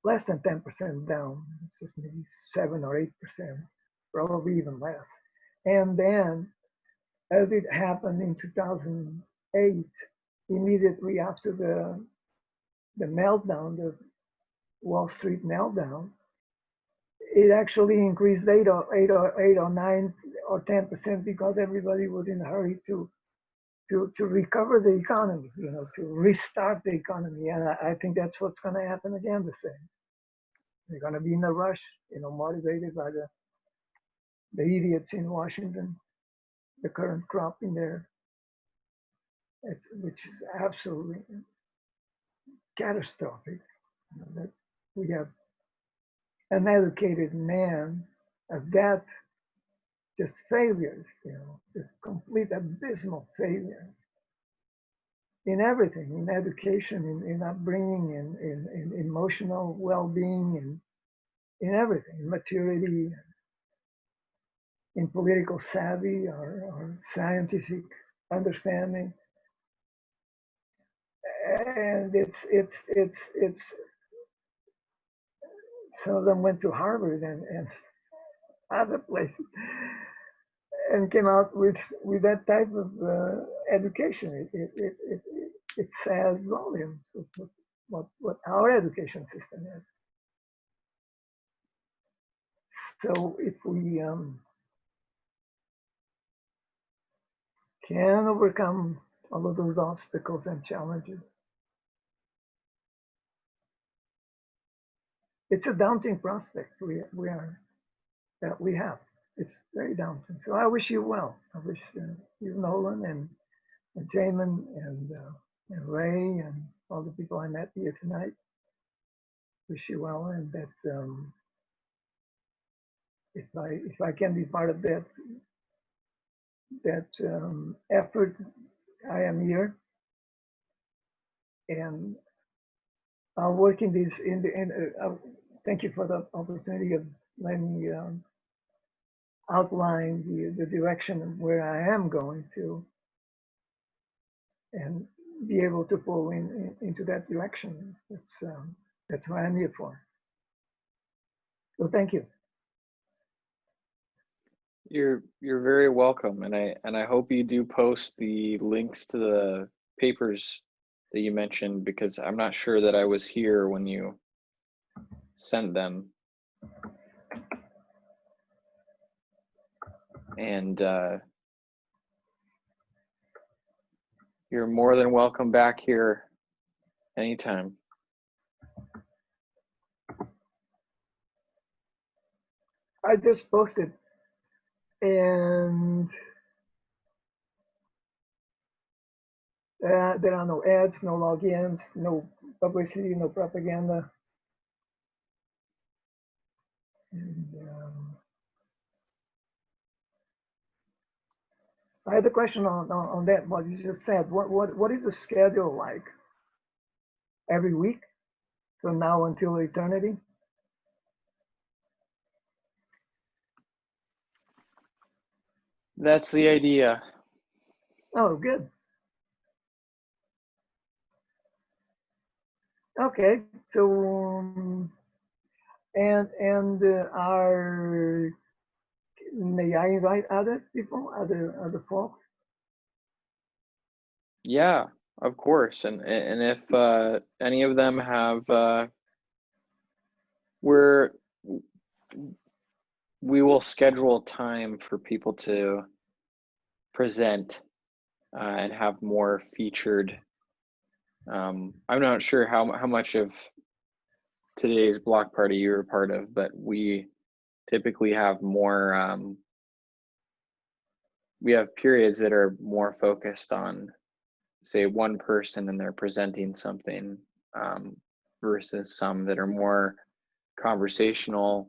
less than 10% down. It's just maybe 7 or 8%, probably even less. And then, as it happened in 2008, immediately after the meltdown, the Wall Street meltdown, it actually increased 8 or 9 or 10% because everybody was in a hurry to recover the economy, to restart the economy. And I think that's what's going to happen again the same. They're going to be in a rush, motivated by the idiots in Washington, the current crop in there, which is absolutely catastrophic. That we have an educated man of that, just failures, just complete abysmal failure in everything, in education, in upbringing, in emotional well-being, and in everything, in maturity, in political savvy or scientific understanding. And it's some of them went to Harvard and other places and came out with that type of education. It says volumes of what our education system is. So if we can overcome all of those obstacles and challenges, it's a daunting prospect we have. It's very daunting. So I wish you well. I wish you, Nolan, and Jamin, and Ray, and all the people I met here tonight. Wish you well, and that if I can be part of that effort, I am here, and I'll work in this. Thank you for the opportunity of letting me outline the direction of where I am going to, and be able to pull into that direction. That's what I'm here for. So thank you. You're very welcome, and I hope you do post the links to the papers that you mentioned, because I'm not sure that I was here when you sent them. And you're more than welcome back here anytime. I just posted, and there are no ads, no logins, no publicity, no propaganda. And, I had a question on that, what you just said. What is the schedule like? Every week, from now until eternity? That's the idea. Oh, good. Okay, so are may I invite other people, other folks? Yeah, of course. And if any of them have, we're we will schedule time for people to present and have more featured. I'm not sure how much of today's block party you're a part of, but we typically have more. We have periods that are more focused on, say, one person and they're presenting something, versus some that are more conversational.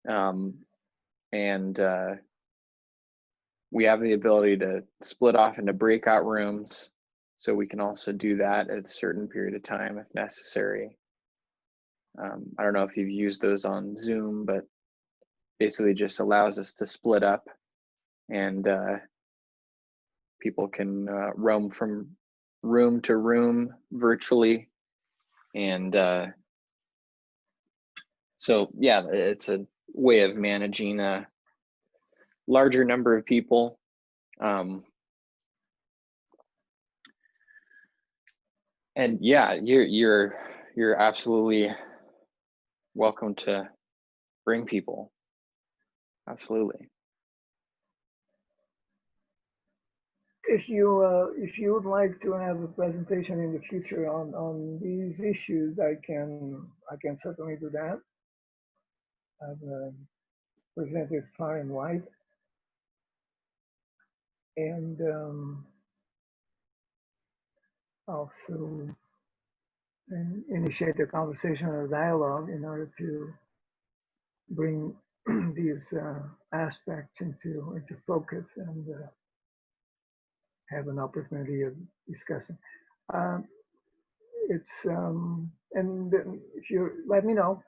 And we have the ability to split off into breakout rooms, so we can also do that at a certain period of time if necessary. I don't know if you've used those on Zoom, but basically just allows us to split up, and people can roam from room to room virtually. And so, yeah, it's a way of managing a larger number of people. And yeah, you're absolutely welcome to bring people. Absolutely. If you would like to have a presentation in the future on these issues, I can certainly do that. I've presented far and wide, and also initiate a conversation or dialogue in order to bring these aspects into focus and have an opportunity of discussing. It's and if you let me know,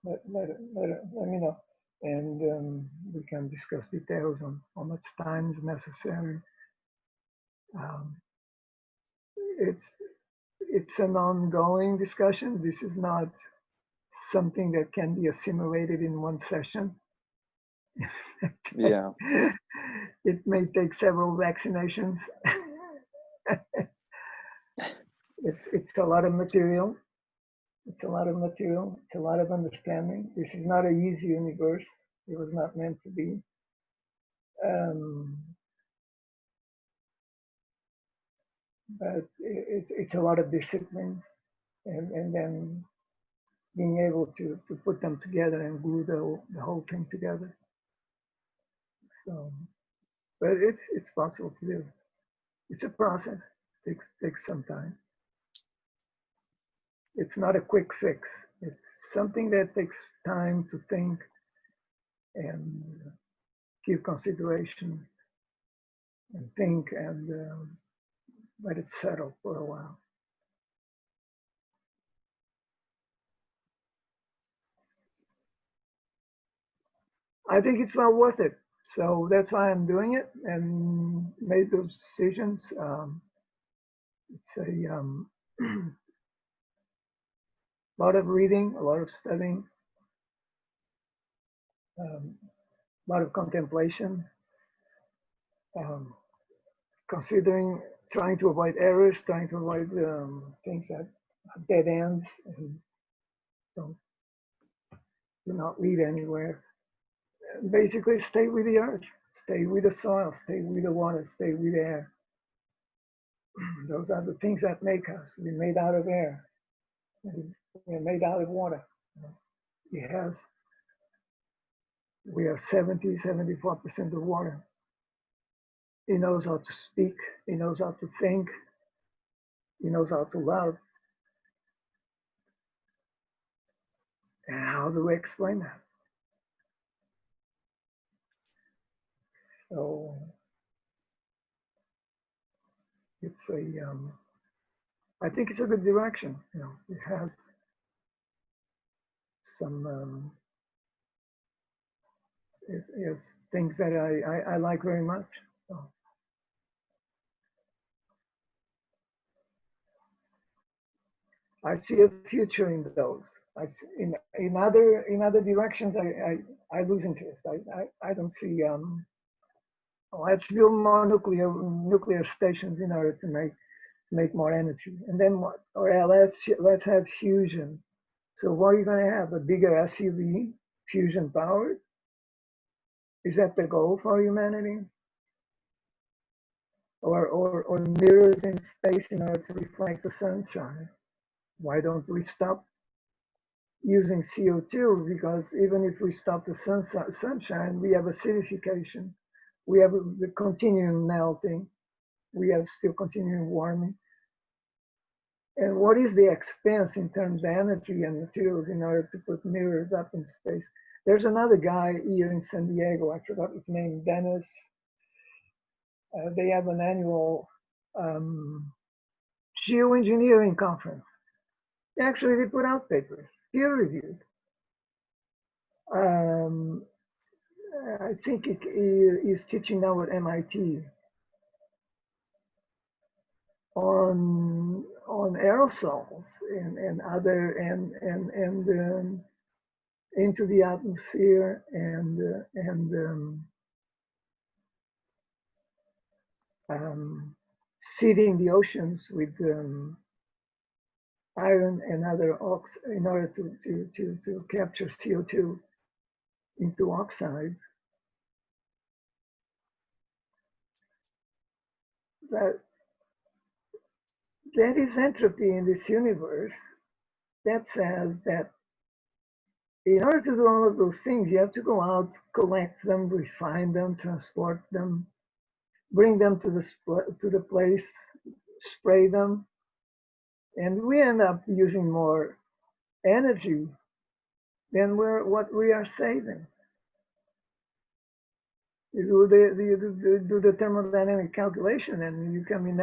let me know, and we can discuss details on how much time is necessary. Um, it's an ongoing discussion. This is not something that can be assimilated in one session. Yeah. It may take several vaccinations. It's a lot of material. It's a lot of material. It's a lot of understanding. This is not an easy universe. It was not meant to be. But it's a lot of discipline, and then being able to put them together and glue the whole thing together. So, but it's possible to do. It's a process. It takes some time. It's not a quick fix. It's something that takes time to think and give consideration and think and let it settle for a while. I think it's well worth it. So that's why I'm doing it and made those decisions. It's a lot of reading, a lot of studying, a lot of contemplation, considering, trying to avoid errors, trying to avoid things that are dead ends and do not lead anywhere. Basically, stay with the earth, stay with the soil, stay with the water, stay with the air. Those are the things that make us. We're made out of air. We're made out of water. We are 74% of water. He knows how to speak. He knows how to think. He knows how to love. And how do we explain that? So it's I think it's a good direction. It has some is things that I like very much. So. I see a future in those. In other directions, I lose interest. I don't see. Let's build more nuclear stations in order to make more energy, and then what? Or let's have fusion. So what are you going to have? A bigger SUV, fusion powered? Is that the goal for humanity? Or mirrors in space in order to reflect the sunshine? Why don't we stop using CO2? Because even if we stop the sunshine, we have acidification, we have the continuing melting, we have still continuing warming. And what is the expense in terms of energy and materials in order to put mirrors up in space? There's another guy here in San Diego, I forgot his name, Dennis. They have an annual geoengineering conference. Actually, they put out papers, peer-reviewed. I think he's teaching now at MIT on aerosols and other and into the atmosphere and seeding the oceans with iron and other in order to capture CO2 into oxides. That is entropy in this universe that says that in order to do all of those things, you have to go out, collect them, refine them, transport them, bring them to the place, spray them, and we end up using more energy than what we are saving. You do the thermodynamic calculation, and you come to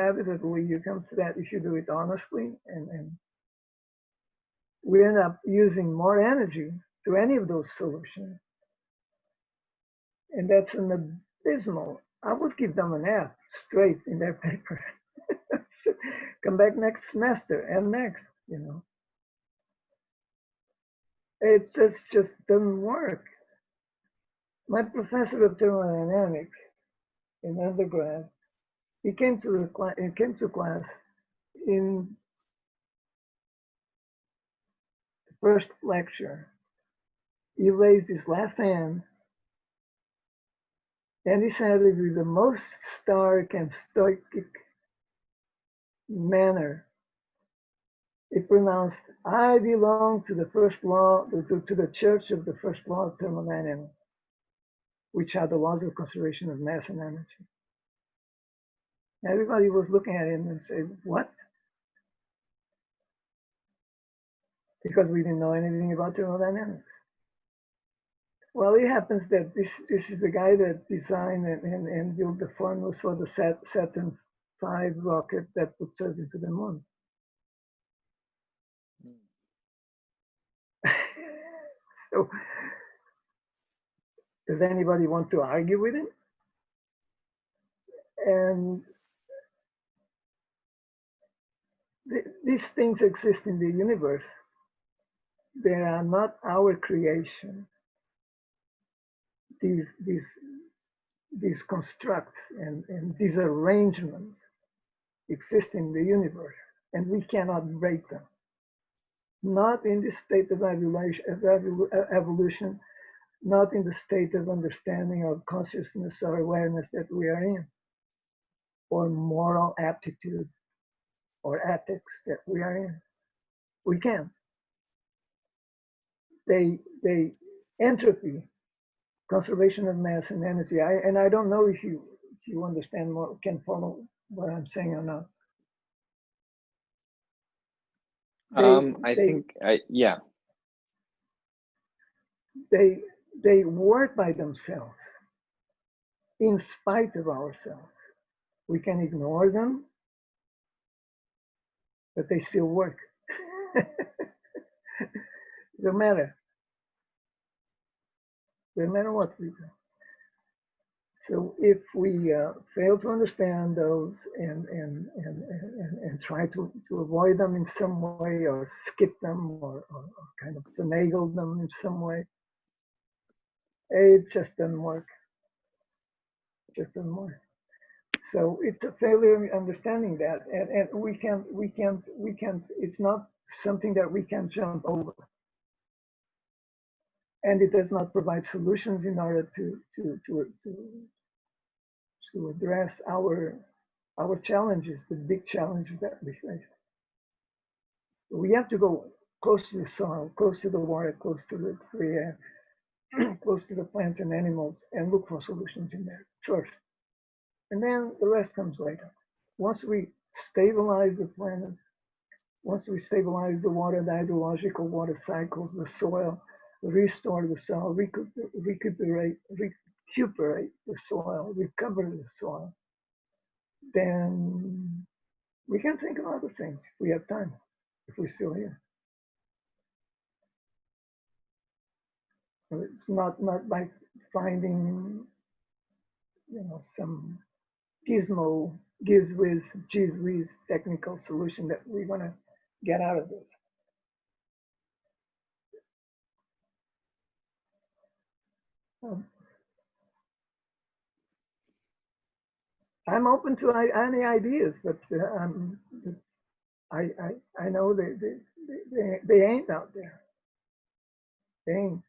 that if you do it honestly, and we end up using more energy to any of those solutions, and that's an abysmal. I would give them an F straight in their paper. Come back next semester and next, It just doesn't work. My professor of thermodynamics in undergrad, he came to class in the first lecture. He raised his left hand and he said it with the most stark and stoic manner. He pronounced, "I belong to the first law, to the church of the first law of thermodynamics, which are the laws of conservation of mass and energy." Everybody was looking at him and said, "What?" Because we didn't know anything about thermodynamics. Well, it happens that this is the guy that designed and built the formulas for the Saturn V rocket that puts us into the moon. So, does anybody want to argue with him? And these things exist in the universe. They are not our creation. These constructs and these arrangements exist in the universe, and we cannot break them. Not in the state of evolution, not in the state of understanding of consciousness or awareness that we are in, or moral aptitude or ethics that we are in. We can. They entropy, conservation of mass and energy. I don't know if you understand more, can follow what I'm saying or not. Yeah. They work by themselves, in spite of ourselves. We can ignore them, but they still work. No matter. no matter what we do. So if we fail to understand those and try to avoid them in some way or skip them or kind of finagle them in some way, it just doesn't work. It just doesn't work. So it's a failure in understanding that, and we can't. It's not something that we can jump over, and it does not provide solutions in order to address our challenges, the big challenges that we face. We have to go close to the soil, close to the water, close to the air, close to the plants and animals, and look for solutions in there first. And then the rest comes later. Once we stabilize the planet, once we stabilize the water, the hydrological water cycles, the soil, restore the soil, recuperate the soil, recover the soil, then we can think of other things if we have time, if we're still here. It's not by finding, some gizmo, gizwiz technical solution that we're gonna get out of this. I'm open to any ideas, but I know they ain't out there. They ain't.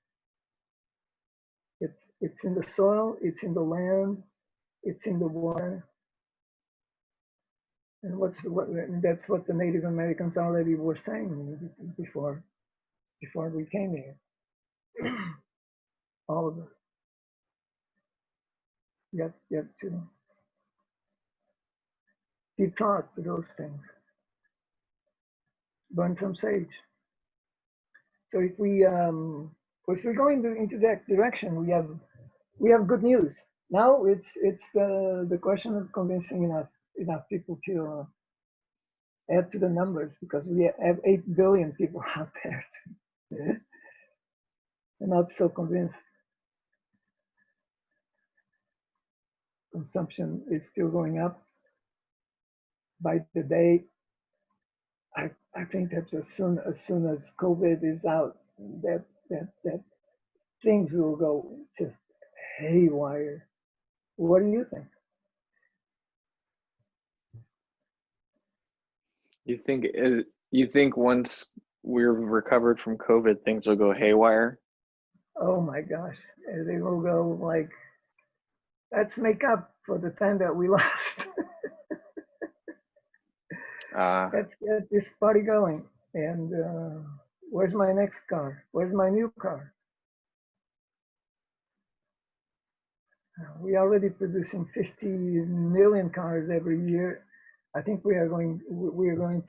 It's in the soil, it's in the land, it's in the water. And that's what the Native Americans already were saying before we came here. All of us. You have to give thought to those things. Burn some sage. So if we're going into that direction, we have good news. Now it's the question of convincing enough people to add to the numbers, because we have 8 billion people out there. They're not so convinced. Consumption is still going up by the day. I think that as soon as COVID is out, that things will go just haywire. What do you think? You think once we're recovered from COVID, things will go haywire? Oh my gosh, they will go like, let's make up for the time that we lost. Let's get this party going. And where's my next car? Where's my new car? We're already producing 50 million cars every year. I think we are going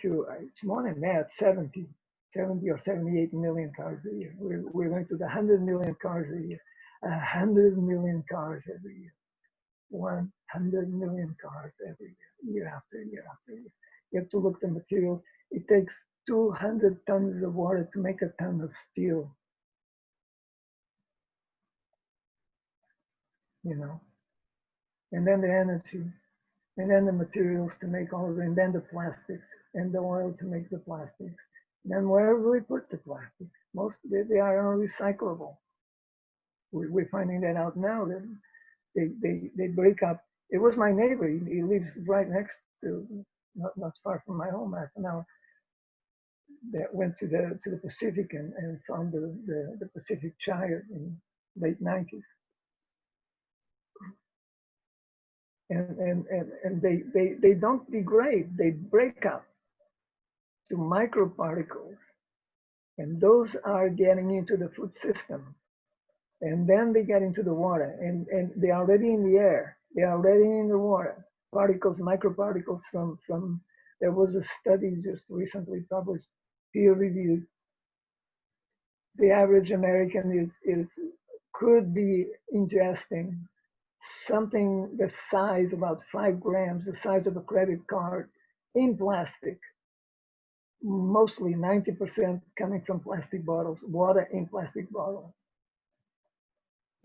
to, it's more than that, 70 or 78 million cars a year. We're going to the 100 million cars a year, 100 million cars every year, 100 million cars every year after year after year. You have to look at the material. It takes 200 tons of water to make a ton of steel. And then the energy, and then the materials to make all of it, and then the plastics, and the oil to make the plastics. And then where do we put the plastics? Most they are unrecyclable. We're finding that out now. That they break up. It was my neighbor. He lives right next to, not far from my home, half an hour. That went to the Pacific and found the Pacific Gyre in late 90s. And they don't degrade, they break up to microparticles, and those are getting into the food system, and then they get into the water, and they're already in the air, they're already in the water. Particles, microparticles from there was a study just recently published, peer reviewed. The average American could be ingesting something the size, about 5 grams, the size of a credit card, in plastic. Mostly 90% coming from plastic bottles, water in plastic bottles.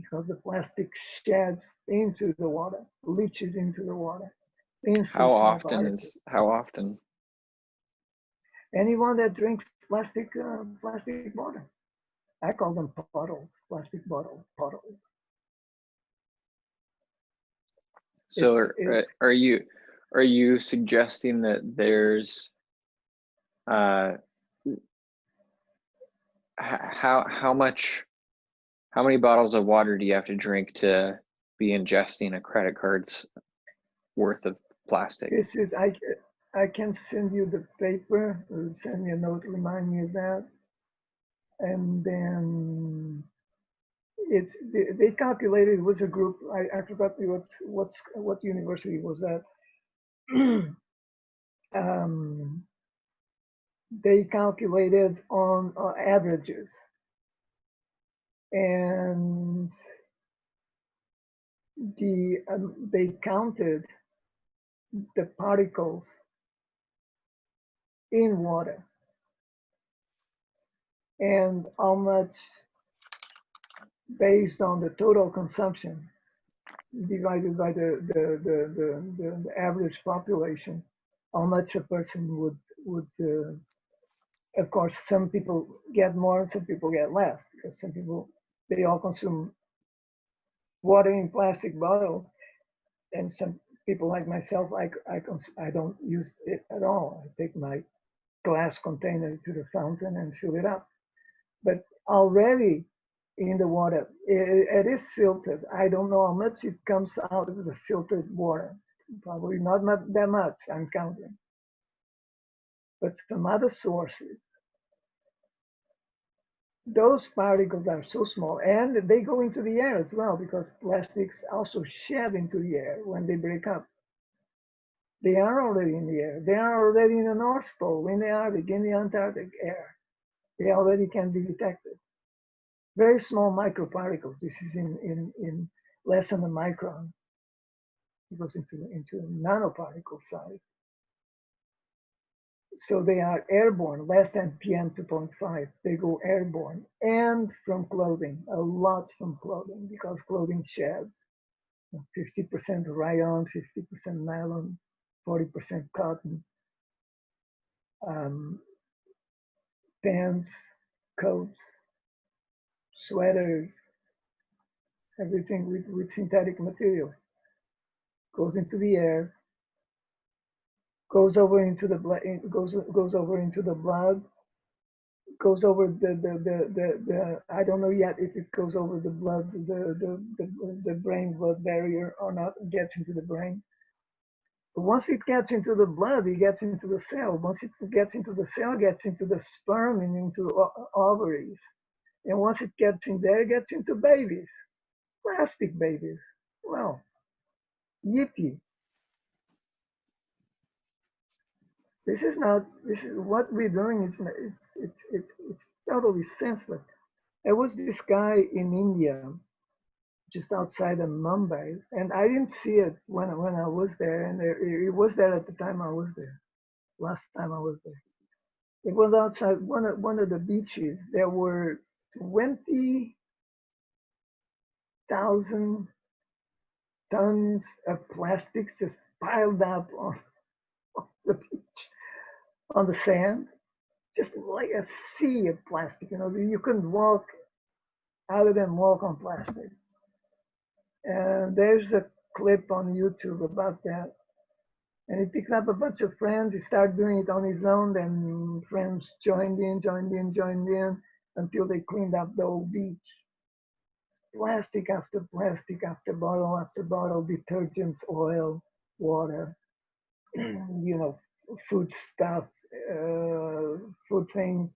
because the plastic sheds into the water, leaches into the water. In How small often particles. how often? Anyone that drinks plastic water, I call them bottles, plastic bottles. So It's are you suggesting that there's uh how many bottles of water do you have to drink to be ingesting a credit card's worth of plastic? this is I can send you the paper, send me a note, remind me of that, and then it's they calculated, it was a group, I forgot what university was that. They calculated on averages, and they counted the particles in water and how much, based on the total consumption divided by the average population, how much a person would of course, some people get more and some people get less, because some people, they all consume water in plastic bottles, and some people like myself, I don't use it at all. I take my glass container to the fountain and fill it up. But already in the water, it is filtered. I don't know how much it comes out of the filtered water. Probably not that much, I'm counting. But some other sources, those particles are so small, and they go into the air as well, because plastics also shed into the air when they break up. They are already in the air. They are already in the North Pole, in the Arctic, in the Antarctic air. They already can be detected. Very small microparticles. This is in less than a micron. It goes into nanoparticle size. So they are airborne, less than PM 2.5. They go airborne, and from clothing, a lot from clothing, because clothing sheds 50% rayon, 50% nylon, 40% cotton. Pants, coats, sweaters, everything with synthetic material goes into the air, goes over into the blood, goes over into the blood, goes over the I don't know yet if it goes over the blood, the brain blood barrier or not, gets into the brain. But once it gets into the blood, it gets into the cell. Once it gets into the cell, it gets into the sperm and into ovaries. And once it gets in there, it gets into babies, plastic babies. Well, yippee. This is not, this is what we're doing. It's totally senseless. There was this guy in India, just outside of Mumbai, and I didn't see it when I was there, and it was there at the time I was there, last time I was there. It was outside one of the beaches. There were 20,000 tons of plastics just piled up on the beach, on the sand, just like a sea of plastic. You know, you couldn't walk other than walk on plastic. And there's a clip on YouTube about that. And he picked up a bunch of friends. He started doing it on his own. Then friends joined in until they cleaned up the whole beach. Plastic after bottle, detergents, oil, water, you know, food stuff, food things.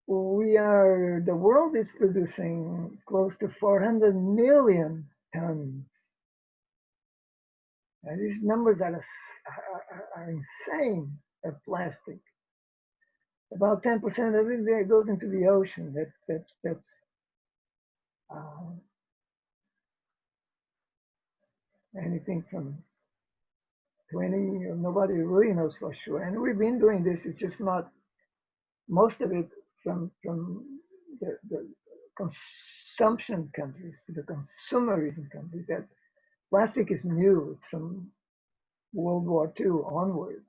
The world is producing close to 400 million tons. And these numbers are insane of plastic. About 10% of it goes into the ocean. That's anything from 20, nobody really knows for sure. And we've been doing this, it's just not, most of it from the consumption countries, to the consumerism countries, that plastic is new. It's from World War II onwards.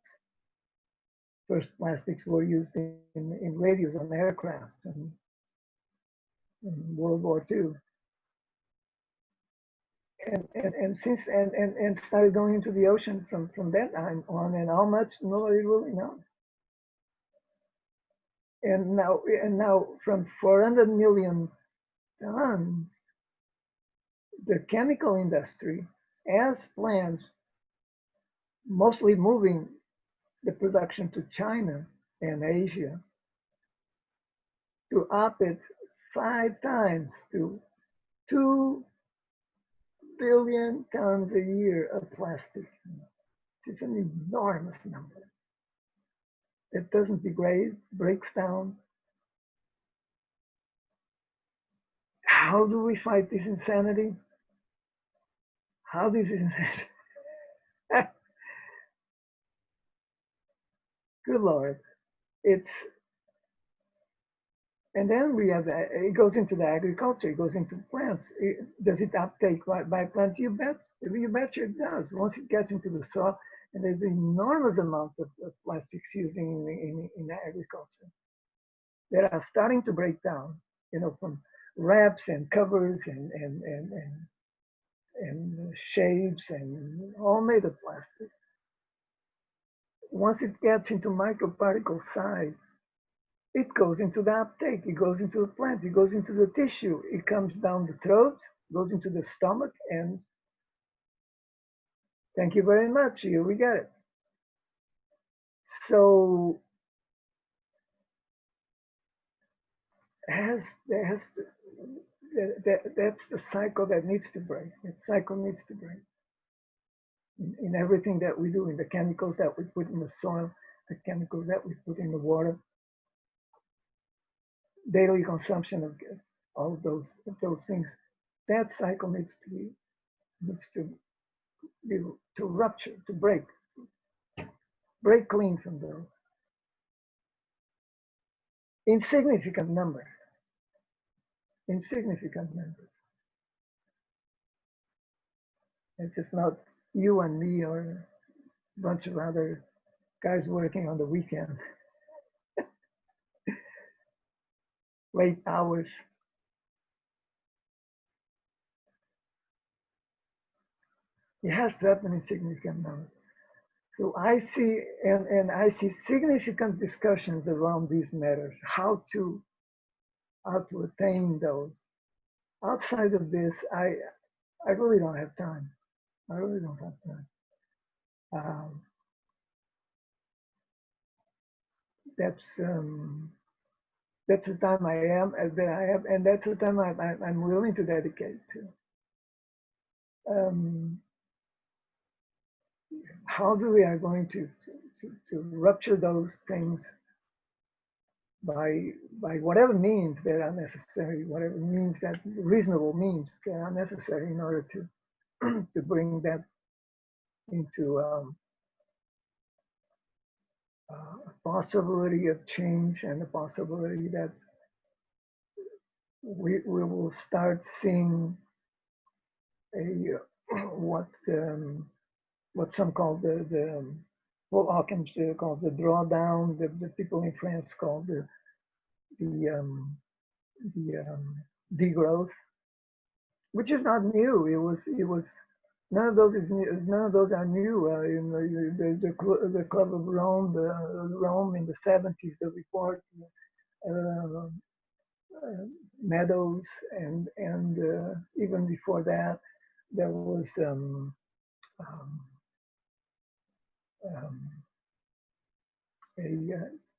First plastics were used in radios on aircraft in World War II. And since and started going into the ocean from that time on, and how much nobody really knows. And now from 400 million tons, the chemical industry has plans, mostly moving the production to China and Asia, to up it 5 times to 2 billion tons a year of plastic. It's an enormous number. It doesn't degrade, breaks down. How do we fight this insanity? How this is insanity? Good Lord. It's, and then we have, it goes into the agriculture, it goes into plants. Does it uptake by plants? You bet it does. Once it gets into the soil, and there's an enormous amount of plastics used in agriculture that are starting to break down, from wraps and covers and shapes and all made of plastic. Once it gets into microparticle size, it goes into the uptake, it goes into the plant, it goes into the tissue, it comes down the throat, goes into the stomach, and thank you very much, here we get it. So that's the cycle that needs to break. That cycle needs to break. In everything that we do, in the chemicals that we put in the soil, the chemicals that we put in the water, daily consumption of all of those things, that cycle needs to rupture, to break clean from those insignificant numbers. It's just not you and me or a bunch of other guys working on the weekend, late hours. It has to happen in significant numbers. So I see, and I see significant discussions around these matters, how to attain those. Outside of this, I really don't have time. I really don't have time. That's the time I have, and that's the time I'm willing to dedicate to. How do we are going to rupture those things by whatever means that are necessary, whatever means that reasonable means that are necessary in order to to bring that into a possibility of change and a possibility that we will start seeing what some call the Paul Hawkins calls the drawdown. The people in France call the degrowth, which is not new. It was none of those is new, none of those are new. The Club of Rome, Rome in the 70s, the report, Meadows, and even before that, there was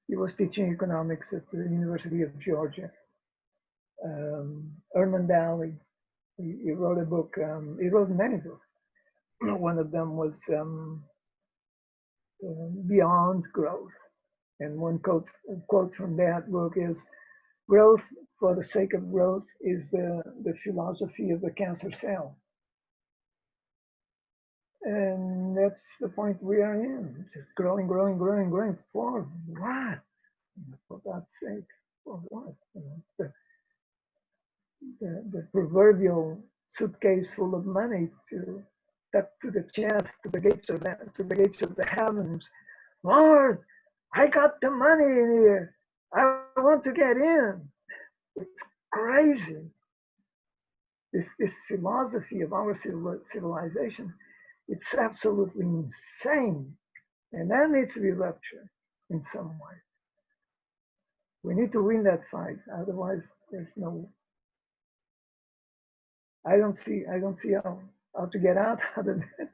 he was teaching economics at the University of Georgia. Herman Daly, he wrote a book. He wrote many books. One of them was Beyond Growth, and one quote from that book is, "Growth for the sake of growth is the philosophy of the cancer cell." And that's the point we are in. Just growing. For what? For God's sake, for what? the proverbial suitcase full of money to to the chest, to the gates of the heavens. Lord, I got the money in here. I want to get in. It's crazy. This philosophy of our civilization, it's absolutely insane. And that needs to be ruptured in some way. We need to win that fight. Otherwise, there's no. I don't see how to get out other than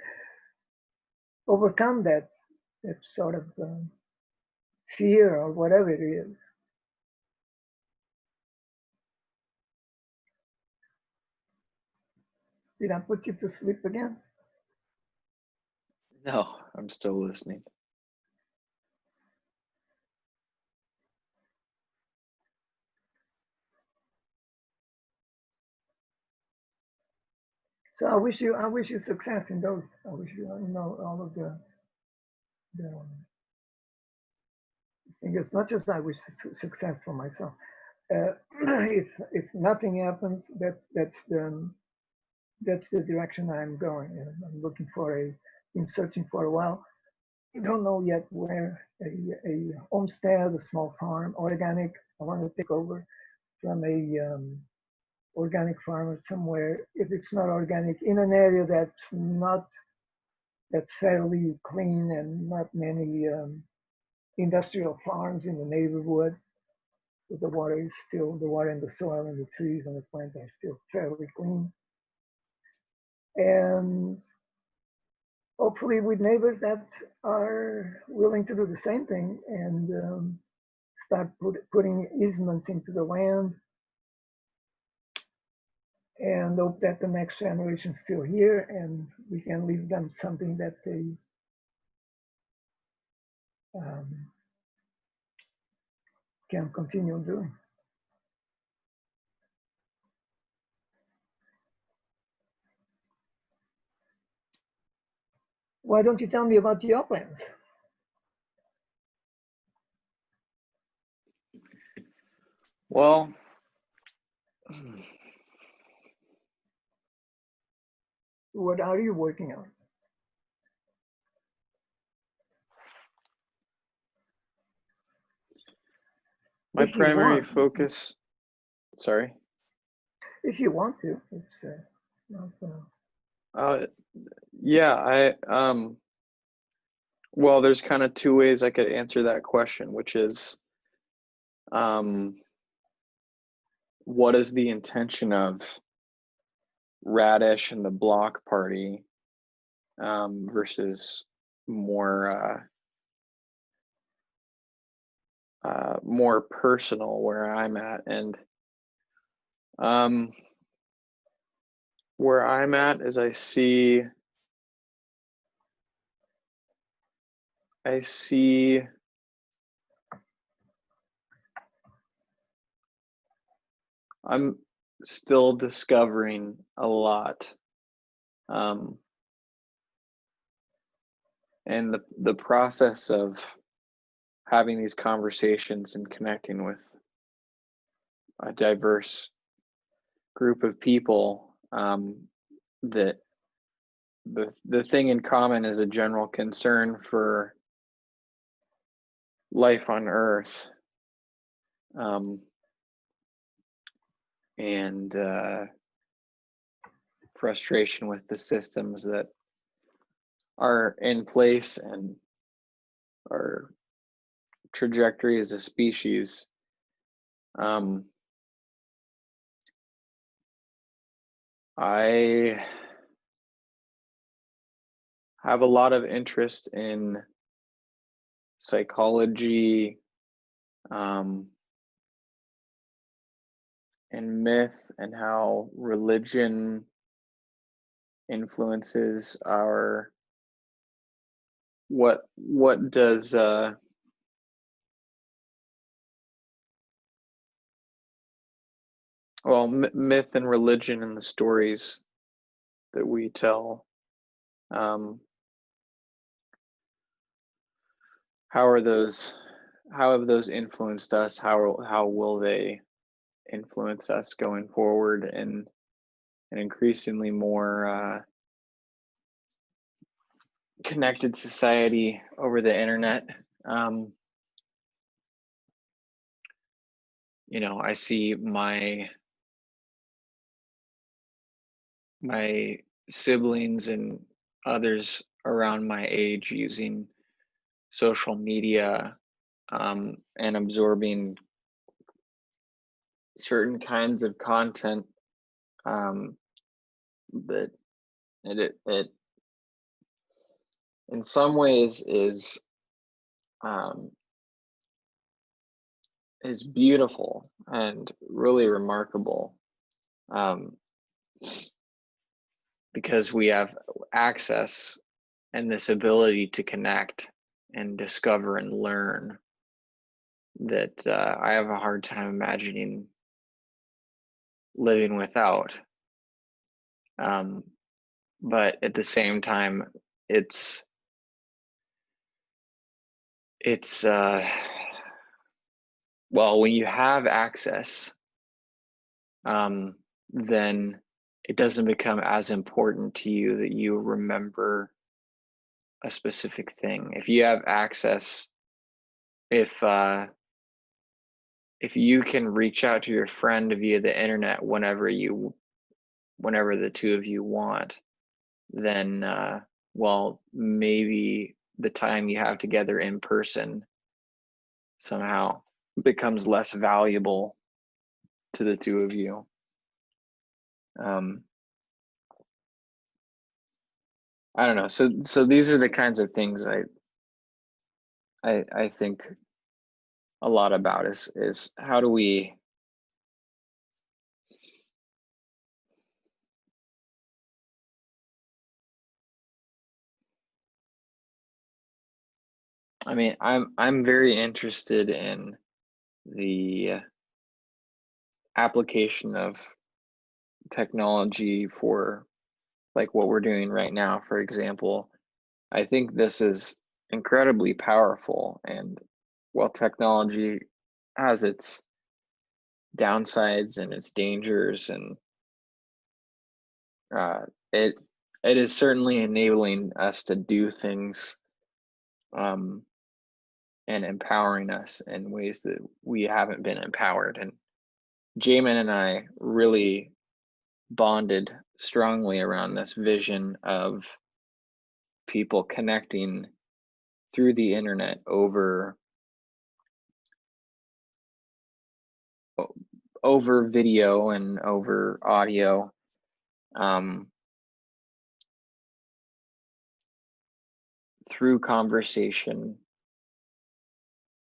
overcome that sort of fear or whatever it is. Did I put you to sleep again? No, I'm still listening. So I wish you success in those. I wish you all of the thing. As much as I wish success for myself. If nothing happens, that's the direction I'm going. And I'm looking been searching for a while. I don't know yet where a homestead, a small farm, organic. I want to take over from a organic farmer somewhere. If it's not organic, in an area that's fairly clean and not many industrial farms in the neighborhood. The water and the soil and the trees and the plants are still fairly clean. And hopefully with neighbors that are willing to do the same thing and start putting easements into the land and hope that the next generation is still here and we can leave them something that they can continue doing. Why don't you tell me about your plans? Well, What are you working on? my If you primary want. focus, sorry. If you want to, it's not. Yeah, well, there's kind of two ways I could answer that question, which is, what is the intention of Radish and the Block Party versus more more personal where I'm at, and where I'm at is I see I'm still discovering a lot. And the process of having these conversations and connecting with a diverse group of people, that the thing in common is a general concern for life on Earth, and frustration with the systems that are in place and our trajectory as a species. I have a lot of interest in psychology, and myth, and how religion influences our what does well, myth and religion and the stories that we tell, how have those influenced us? How will they influence us going forward in an increasingly more connected society over the internet. You know, I see my siblings and others around my age using social media and absorbing certain kinds of content that it in some ways is beautiful and really remarkable, because we have access and this ability to connect and discover and learn that I have a hard time imagining living without. But at the same time, it's well, when you have access, then it doesn't become as important to you that you remember a specific thing. If you have access, if you can reach out to your friend via the internet whenever the two of you want, then well, maybe the time you have together in person somehow becomes less valuable to the two of you. I don't know. So these are the kinds of things I think a lot about is how do we I mean, I'm very interested in the application of technology for like what we're doing right now, for example. I think this is incredibly powerful, and while technology has its downsides and its dangers, and it is certainly enabling us to do things and empowering us in ways that we haven't been empowered. And Jamin and I really bonded strongly around this vision of people connecting through the internet over video and over audio, through conversation,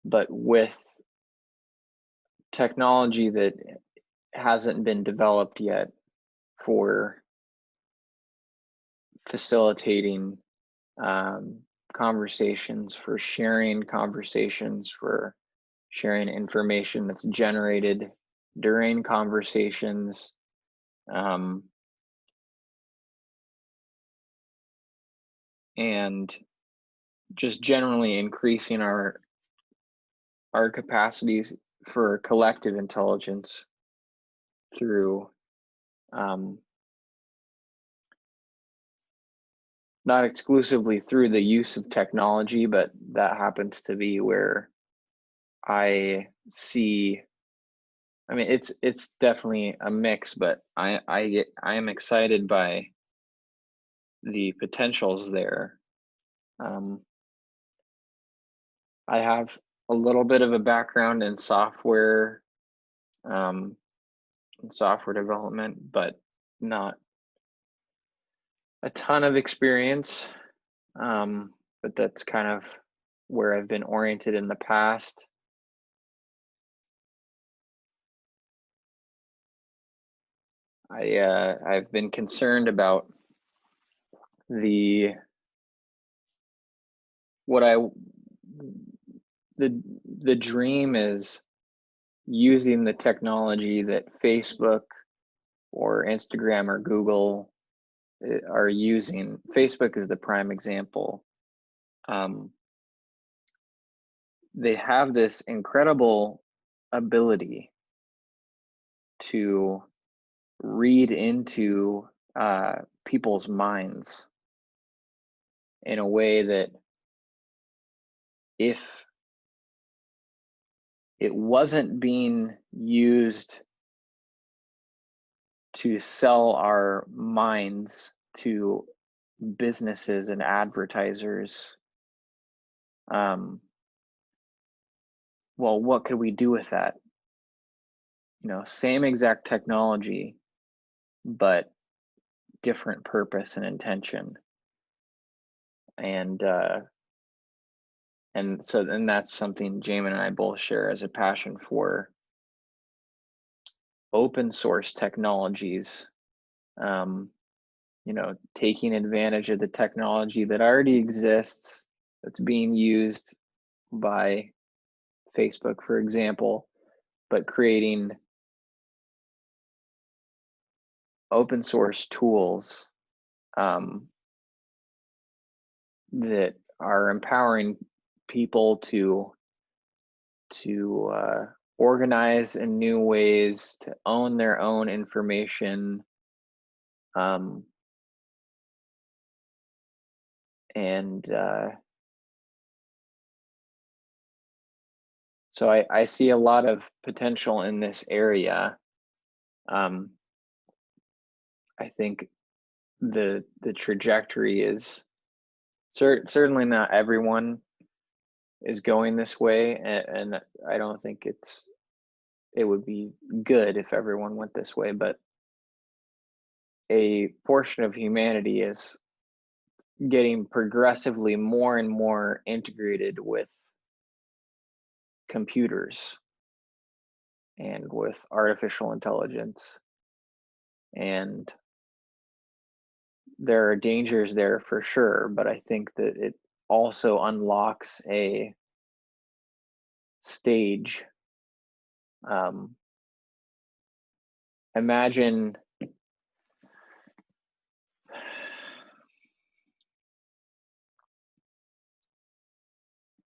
but with technology that hasn't been developed yet for facilitating conversations, for sharing conversations, for sharing information that's generated during conversations, and just generally increasing our capacities for collective intelligence through not exclusively through the use of technology, but that happens to be where I see. I mean, it's definitely a mix, but I am excited by the potentials there. I have a little bit of a background in software, development, but not a ton of experience. But that's kind of where I've been oriented in the past. I've been concerned about the dream is using the technology that Facebook or Instagram or Google are using. Facebook is the prime example. They have this incredible ability to read into people's minds in a way that if it wasn't being used to sell our minds to businesses and advertisers, well, what could we do with that? You know, same exact technology, but different purpose and intention. And so that's something Jamin and I both share as a passion for open source technologies. You know, taking advantage of the technology that already exists, that's being used by Facebook, for example, but creating open source tools that are empowering people to organize in new ways, to own their own information, so I see a lot of potential in this area. I think the trajectory is certainly not everyone is going this way, and I don't think it would be good if everyone went this way, but a portion of humanity is getting progressively more and more integrated with computers and with artificial intelligence, and there are dangers there for sure, but I think that it also unlocks a stage. Imagine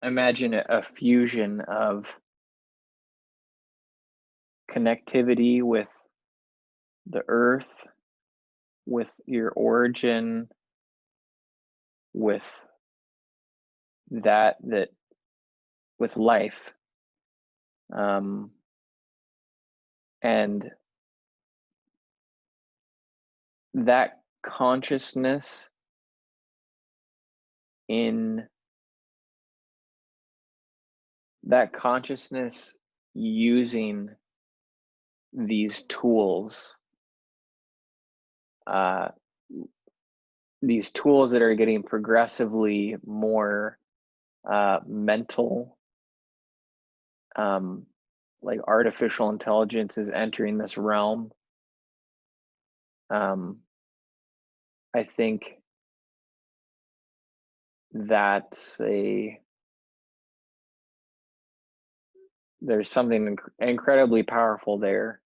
a fusion of connectivity with the earth, with your origin, with with life, and that consciousness using these tools that are getting progressively more mental, like artificial intelligence is entering this realm. I think that's there's something incredibly powerful there.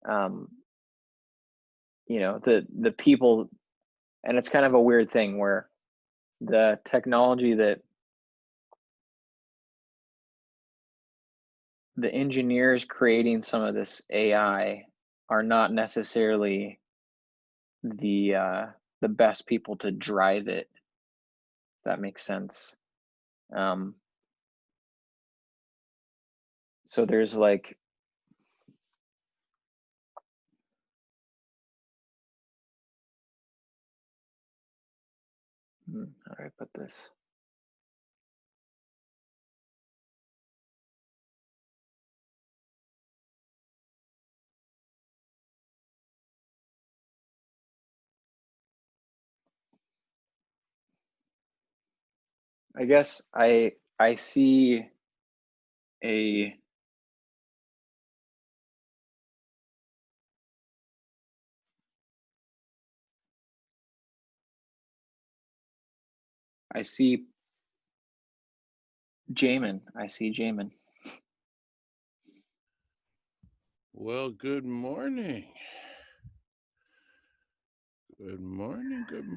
You know, the people, and it's kind of a weird thing where the technology that the engineers creating some of this AI are not necessarily the best people to drive it. If that makes sense. So there's like, how do I put this? I guess I see I see Jamin. Well, good morning. Good morning. Good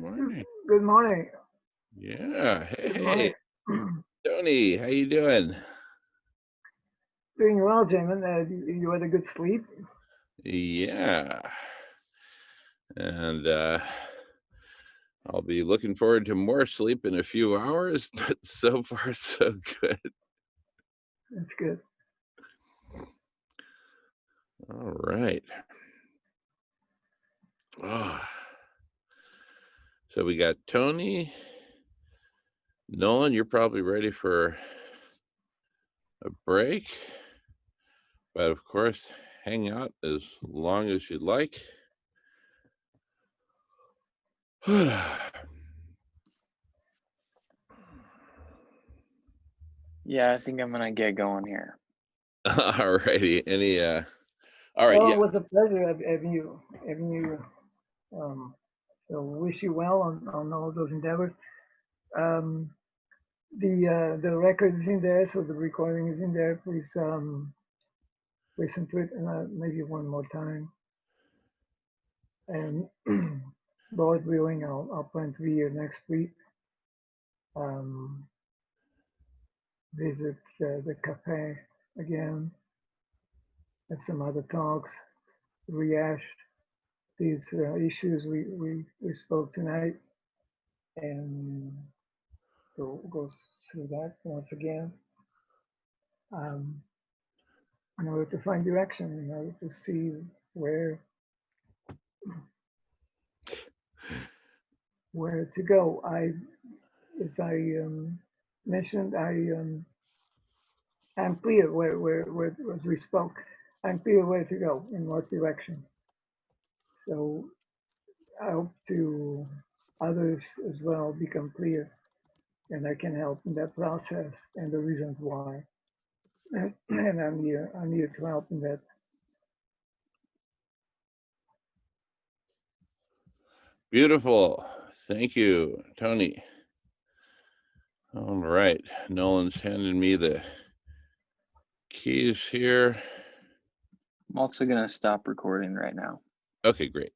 morning. Yeah. Good Hey, morning. Tony, how you doing? Doing well, Jamin. You had a good sleep? Yeah. And I'll be looking forward to more sleep in a few hours, but so far so good. That's good. All right. Ah. So we got Tony. Nolan, you're probably ready for a break, but of course, hang out as long as you'd like. Yeah, I think I'm gonna get going here. All righty. All right. Well, Yeah. it was a pleasure having you. So wish you well on all those endeavors. Um, the record is in there, so the recording is in there. Please listen to it and maybe one more time. And Lord willing, I'll plan to be here next week. Visit the cafe again, have some other talks, rehash these issues we spoke tonight, and go through that once again. In order to find direction, in order to see where to go. As I mentioned, I'm clear where as we spoke, I'm clear where to go in what direction. So I hope to others as well become clear, and I can help in that process and the reasons why. And I'm here to help in that. Beautiful. Thank you, Tony. All right. Nolan's handing me the keys here. I'm also gonna stop recording right now. Okay, great.